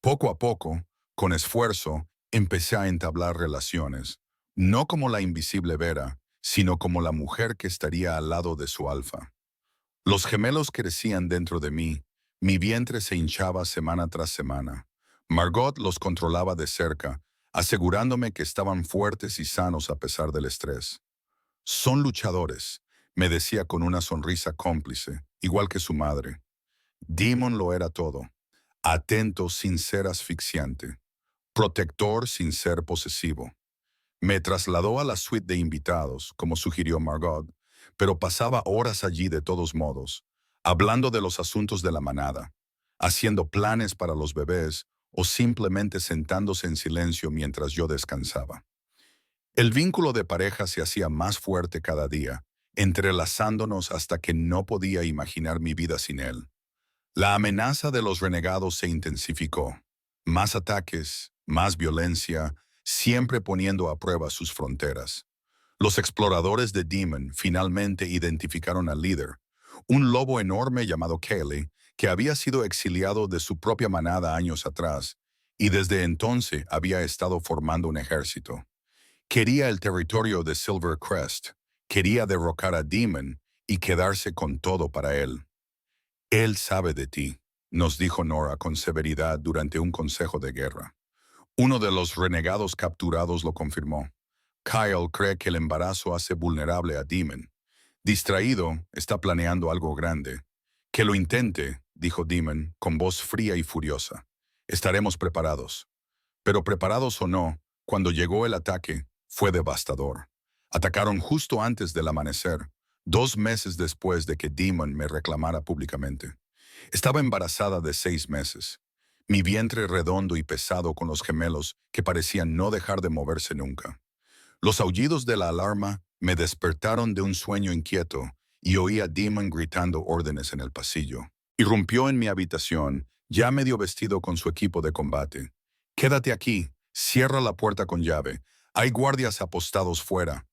Poco a poco, con esfuerzo, empecé a entablar relaciones, no como la invisible Vera, sino como la mujer que estaría al lado de su alfa. Los gemelos crecían dentro de mí, mi vientre se hinchaba semana tras semana. Margot los controlaba de cerca, asegurándome que estaban fuertes y sanos a pesar del estrés. Son luchadores, me decía con una sonrisa cómplice, igual que su madre. Demon lo era todo, atento sin ser asfixiante, protector sin ser posesivo. Me trasladó a la suite de invitados, como sugirió Margot, pero pasaba horas allí de todos modos, hablando de los asuntos de la manada, haciendo planes para los bebés o simplemente sentándose en silencio mientras yo descansaba. El vínculo de pareja se hacía más fuerte cada día, entrelazándonos hasta que no podía imaginar mi vida sin él. La amenaza de los renegados se intensificó. Más ataques, más violencia, siempre poniendo a prueba sus fronteras. Los exploradores de Demon finalmente identificaron al líder, un lobo enorme llamado Kaylee, que había sido exiliado de su propia manada años atrás, y desde entonces había estado formando un ejército. Quería el territorio de Silver Crest, quería derrocar a Demon y quedarse con todo para él. Él sabe de ti, nos dijo Nora con severidad durante un consejo de guerra. Uno de los renegados capturados lo confirmó. Kyle cree que el embarazo hace vulnerable a Demon. Distraído, está planeando algo grande. Que lo intente, dijo Demon, con voz fría y furiosa. Estaremos preparados. Pero preparados o no, cuando llegó el ataque, fue devastador. Atacaron justo antes del amanecer, 2 meses después de que Demon me reclamara públicamente. Estaba embarazada de 6 meses. Mi vientre redondo y pesado con los gemelos que parecían no dejar de moverse nunca. Los aullidos de la alarma me despertaron de un sueño inquieto y oí a Demon gritando órdenes en el pasillo. Irrumpió en mi habitación, ya medio vestido con su equipo de combate. «Quédate aquí, cierra la puerta con llave. Hay guardias apostados fuera.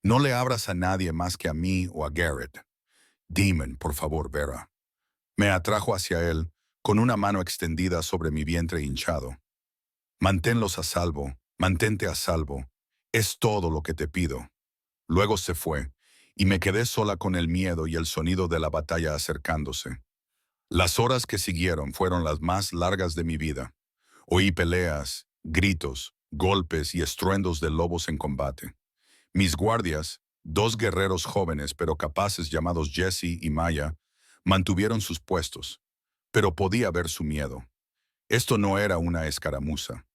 No le abras a nadie más que a mí o a Garrett. Demon, por favor, Vera». Me atrajo hacia él, con una mano extendida sobre mi vientre hinchado. «Manténlos a salvo, mantente a salvo. Es todo lo que te pido». Luego se fue, y me quedé sola con el miedo y el sonido de la batalla acercándose. Las horas que siguieron fueron las más largas de mi vida. Oí peleas, gritos, golpes y estruendos de lobos en combate. Mis guardias, 2 guerreros jóvenes pero capaces llamados Jesse y Maya, mantuvieron sus puestos, pero podía ver su miedo. Esto no era una escaramuza,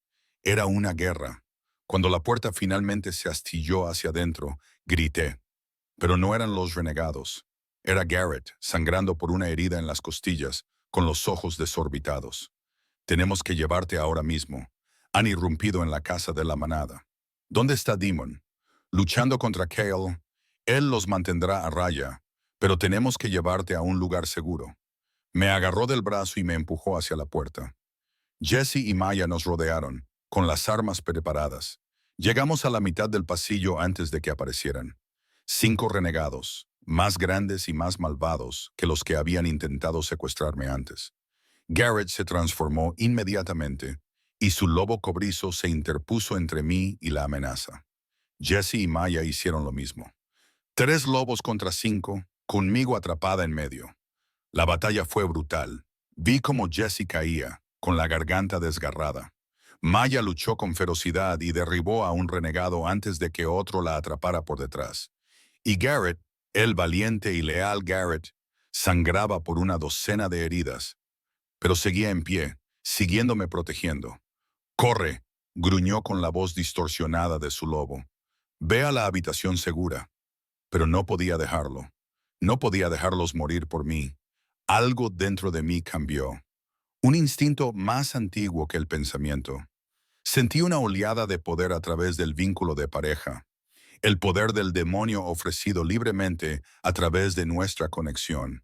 era una guerra. Cuando la puerta finalmente se astilló hacia adentro, grité. Pero no eran los renegados. Era Garrett, sangrando por una herida en las costillas, con los ojos desorbitados. «Tenemos que llevarte ahora mismo. Han irrumpido en la casa de la manada». «¿Dónde está Demon?» «Luchando contra Kale. Él los mantendrá a raya, pero tenemos que llevarte a un lugar seguro». Me agarró del brazo y me empujó hacia la puerta. Jesse y Maya nos rodearon, con las armas preparadas. Llegamos a la mitad del pasillo antes de que aparecieran. 5 renegados, más grandes y más malvados que los que habían intentado secuestrarme antes. Garrett se transformó inmediatamente, y su lobo cobrizo se interpuso entre mí y la amenaza. Jesse y Maya hicieron lo mismo. 3 lobos contra 5, conmigo atrapada en medio. La batalla fue brutal. Vi cómo Jesse caía, con la garganta desgarrada. Maya luchó con ferocidad y derribó a un renegado antes de que otro la atrapara por detrás. Y Garrett, el valiente y leal Garrett, sangraba por una docena de heridas, pero seguía en pie, siguiéndome protegiendo. «Corre», gruñó con la voz distorsionada de su lobo. «Ve a la habitación segura». Pero no podía dejarlo. No podía dejarlos morir por mí. Algo dentro de mí cambió. Un instinto más antiguo que el pensamiento. Sentí una oleada de poder a través del vínculo de pareja. El poder del demonio ofrecido libremente a través de nuestra conexión.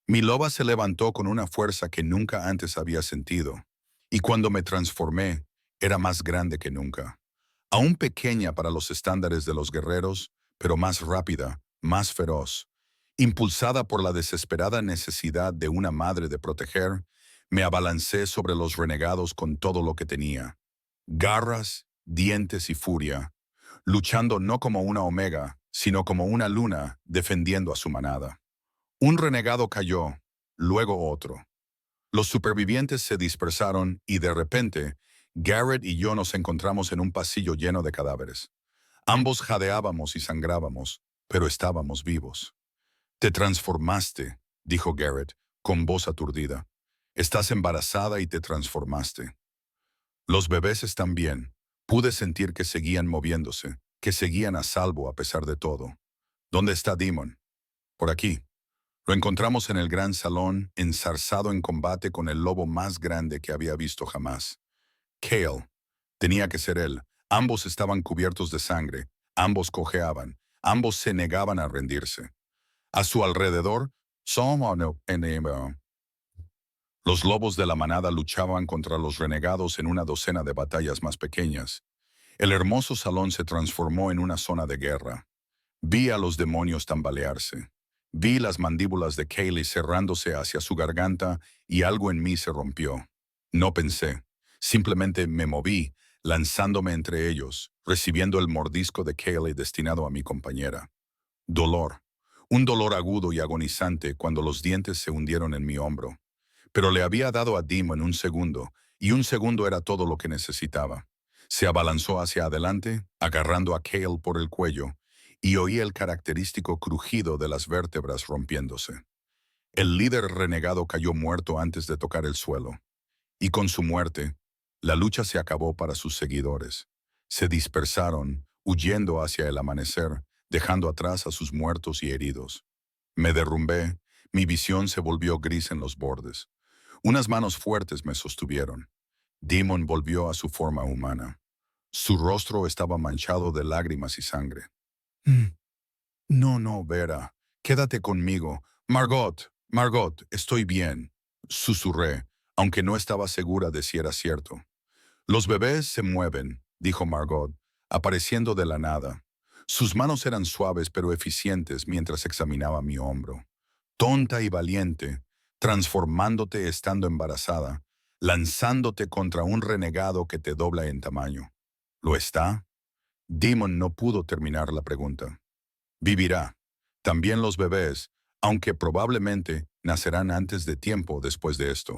Mi loba se levantó con una fuerza que nunca antes había sentido, y cuando me transformé, era más grande que nunca. Aún pequeña para los estándares de los guerreros, pero más rápida, más feroz. Impulsada por la desesperada necesidad de una madre de proteger, me abalancé sobre los renegados con todo lo que tenía. Garras, dientes y furia, luchando no como una omega, sino como una luna defendiendo a su manada. Un renegado cayó, luego otro. Los supervivientes se dispersaron y de repente, Garrett y yo nos encontramos en un pasillo lleno de cadáveres. Ambos jadeábamos y sangrábamos, pero estábamos vivos. Te transformaste, dijo Garrett, con voz aturdida. Estás embarazada y te transformaste. Los bebés están bien. Pude sentir que seguían moviéndose, que seguían a salvo a pesar de todo. ¿Dónde está Demon? Por aquí. Lo encontramos en el gran salón, enzarzado en combate con el lobo más grande que había visto jamás. Cale. Tenía que ser él. Ambos estaban cubiertos de sangre. Ambos cojeaban. Ambos se negaban a rendirse. A su alrededor, los lobos de la manada luchaban contra los renegados en una docena de batallas más pequeñas. El hermoso salón se transformó en una zona de guerra. Vi a los demonios tambalearse. Vi las mandíbulas de Kaylee cerrándose hacia su garganta y algo en mí se rompió. No pensé. Simplemente me moví, lanzándome entre ellos, recibiendo el mordisco de Kaylee destinado a mi compañera. Dolor. Un dolor agudo y agonizante cuando los dientes se hundieron en mi hombro. Pero le había dado a Demon un segundo, y un segundo era todo lo que necesitaba. Se abalanzó hacia adelante, agarrando a Cale por el cuello, y oí el característico crujido de las vértebras rompiéndose. El líder renegado cayó muerto antes de tocar el suelo. Y con su muerte, la lucha se acabó para sus seguidores. Se dispersaron, huyendo hacia el amanecer, dejando atrás a sus muertos y heridos. Me derrumbé, mi visión se volvió gris en los bordes. Unas manos fuertes me sostuvieron. Demon volvió a su forma humana. Su rostro estaba manchado de lágrimas y sangre. "Mm, No, no, Vera. Quédate conmigo. Margot, Margot, estoy bien", susurré, aunque no estaba segura de si era cierto. Los bebés se mueven, dijo Margot, apareciendo de la nada. Sus manos eran suaves pero eficientes mientras examinaba mi hombro. Tonta y valiente, transformándote estando embarazada, lanzándote contra un renegado que te dobla en tamaño. ¿Lo está? Demon no pudo terminar la pregunta. Vivirá. También los bebés, aunque probablemente nacerán antes de tiempo después de esto.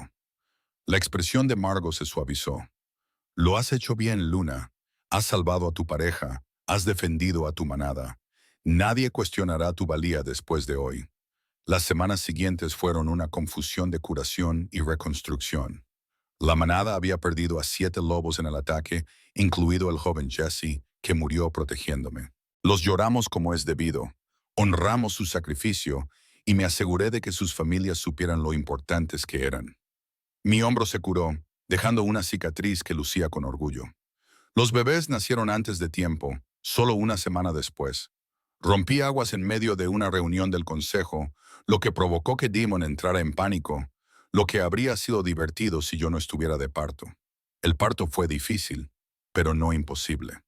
La expresión de Margot se suavizó. Lo has hecho bien, Luna. Has salvado a tu pareja, has defendido a tu manada. Nadie cuestionará tu valía después de hoy. Las semanas siguientes fueron una confusión de curación y reconstrucción. La manada había perdido a 7 lobos en el ataque, incluido el joven Jesse, que murió protegiéndome. Los lloramos como es debido, honramos su sacrificio y me aseguré de que sus familias supieran lo importantes que eran. Mi hombro se curó, dejando una cicatriz que lucía con orgullo. Los bebés nacieron antes de tiempo, solo una semana después. Rompí aguas en medio de una reunión del consejo, lo que provocó que Demon entrara en pánico, lo que habría sido divertido si yo no estuviera de parto. El parto fue difícil, pero no imposible.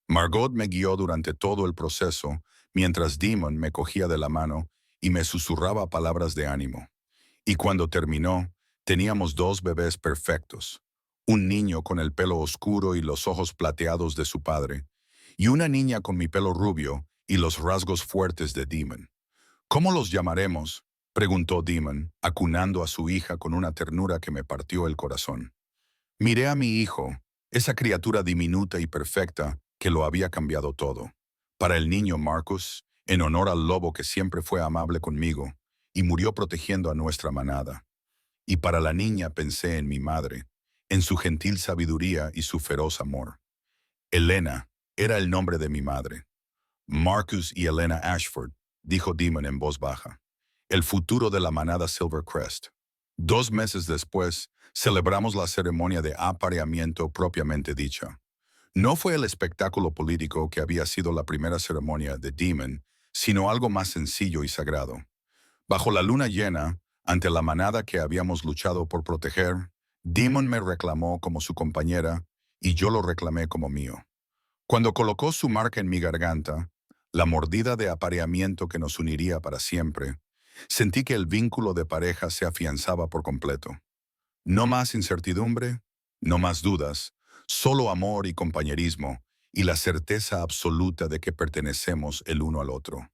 Margot me guió durante todo el proceso, mientras Demon me cogía de la mano y me susurraba palabras de ánimo. Y cuando terminó, teníamos 2 bebés perfectos. Un niño con el pelo oscuro y los ojos plateados de su padre, y una niña con mi pelo rubio y los rasgos fuertes de Demon. ¿Cómo los llamaremos?, preguntó Demon, acunando a su hija con una ternura que me partió el corazón. Miré a mi hijo, esa criatura diminuta y perfecta que lo había cambiado todo. Para el niño Marcus, en honor al lobo que siempre fue amable conmigo y murió protegiendo a nuestra manada. Y para la niña pensé en mi madre, en su gentil sabiduría y su feroz amor. Elena era el nombre de mi madre. Marcus y Elena Ashford, dijo Demon en voz baja. El futuro de la manada Silvercrest. 2 meses después, celebramos la ceremonia de apareamiento propiamente dicha. No fue el espectáculo político que había sido la primera ceremonia de Demon, sino algo más sencillo y sagrado. Bajo la luna llena, ante la manada que habíamos luchado por proteger, Demon me reclamó como su compañera y yo lo reclamé como mío. Cuando colocó su marca en mi garganta, la mordida de apareamiento que nos uniría para siempre, sentí que el vínculo de pareja se afianzaba por completo. No más incertidumbre, no más dudas, solo amor y compañerismo y la certeza absoluta de que pertenecemos el uno al otro.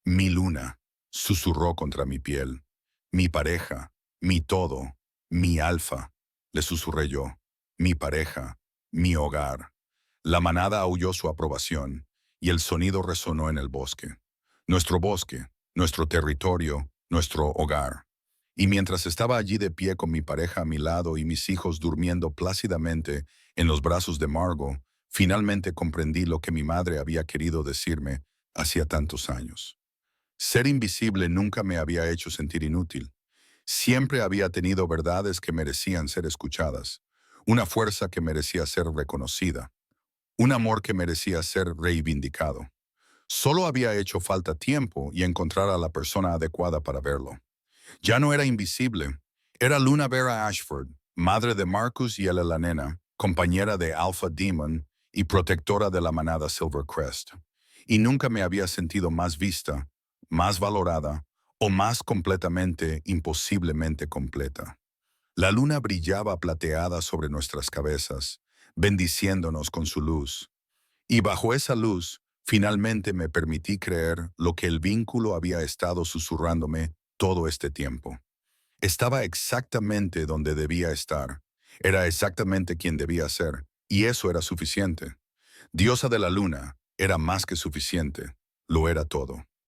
Mi luna, susurró contra mi piel. Mi pareja, mi todo, mi alfa, le susurré yo. mi pareja, mi hogar. La manada aulló su aprobación y el sonido resonó en el bosque. Bosque, nuestro territorio, nuestro hogar. Y mientras estaba allí de pie con mi pareja a mi lado y mis hijos durmiendo plácidamente en los brazos de Margot, finalmente comprendí lo que mi madre había querido decirme hacía tantos años. Ser invisible nunca me había hecho sentir inútil. Siempre había tenido verdades que merecían ser escuchadas, una fuerza que merecía ser reconocida, un amor que merecía ser reivindicado. Solo había hecho falta tiempo y encontrar a la persona adecuada para verlo. Ya no era invisible. Era Luna Vera Ashford, madre de Marcus y Ella la nena, compañera de Alpha Demon y protectora de la manada Silvercrest. Y nunca me había sentido más vista, más valorada o más completamente, imposiblemente completa. La luna brillaba plateada sobre nuestras cabezas, bendiciéndonos con su luz. Y bajo esa luz, finalmente me permití creer lo que el vínculo había estado susurrándome todo este tiempo. Estaba exactamente donde debía estar. Era exactamente quien debía ser. Y eso era suficiente. Diosa de la luna, era más que suficiente. Lo era todo.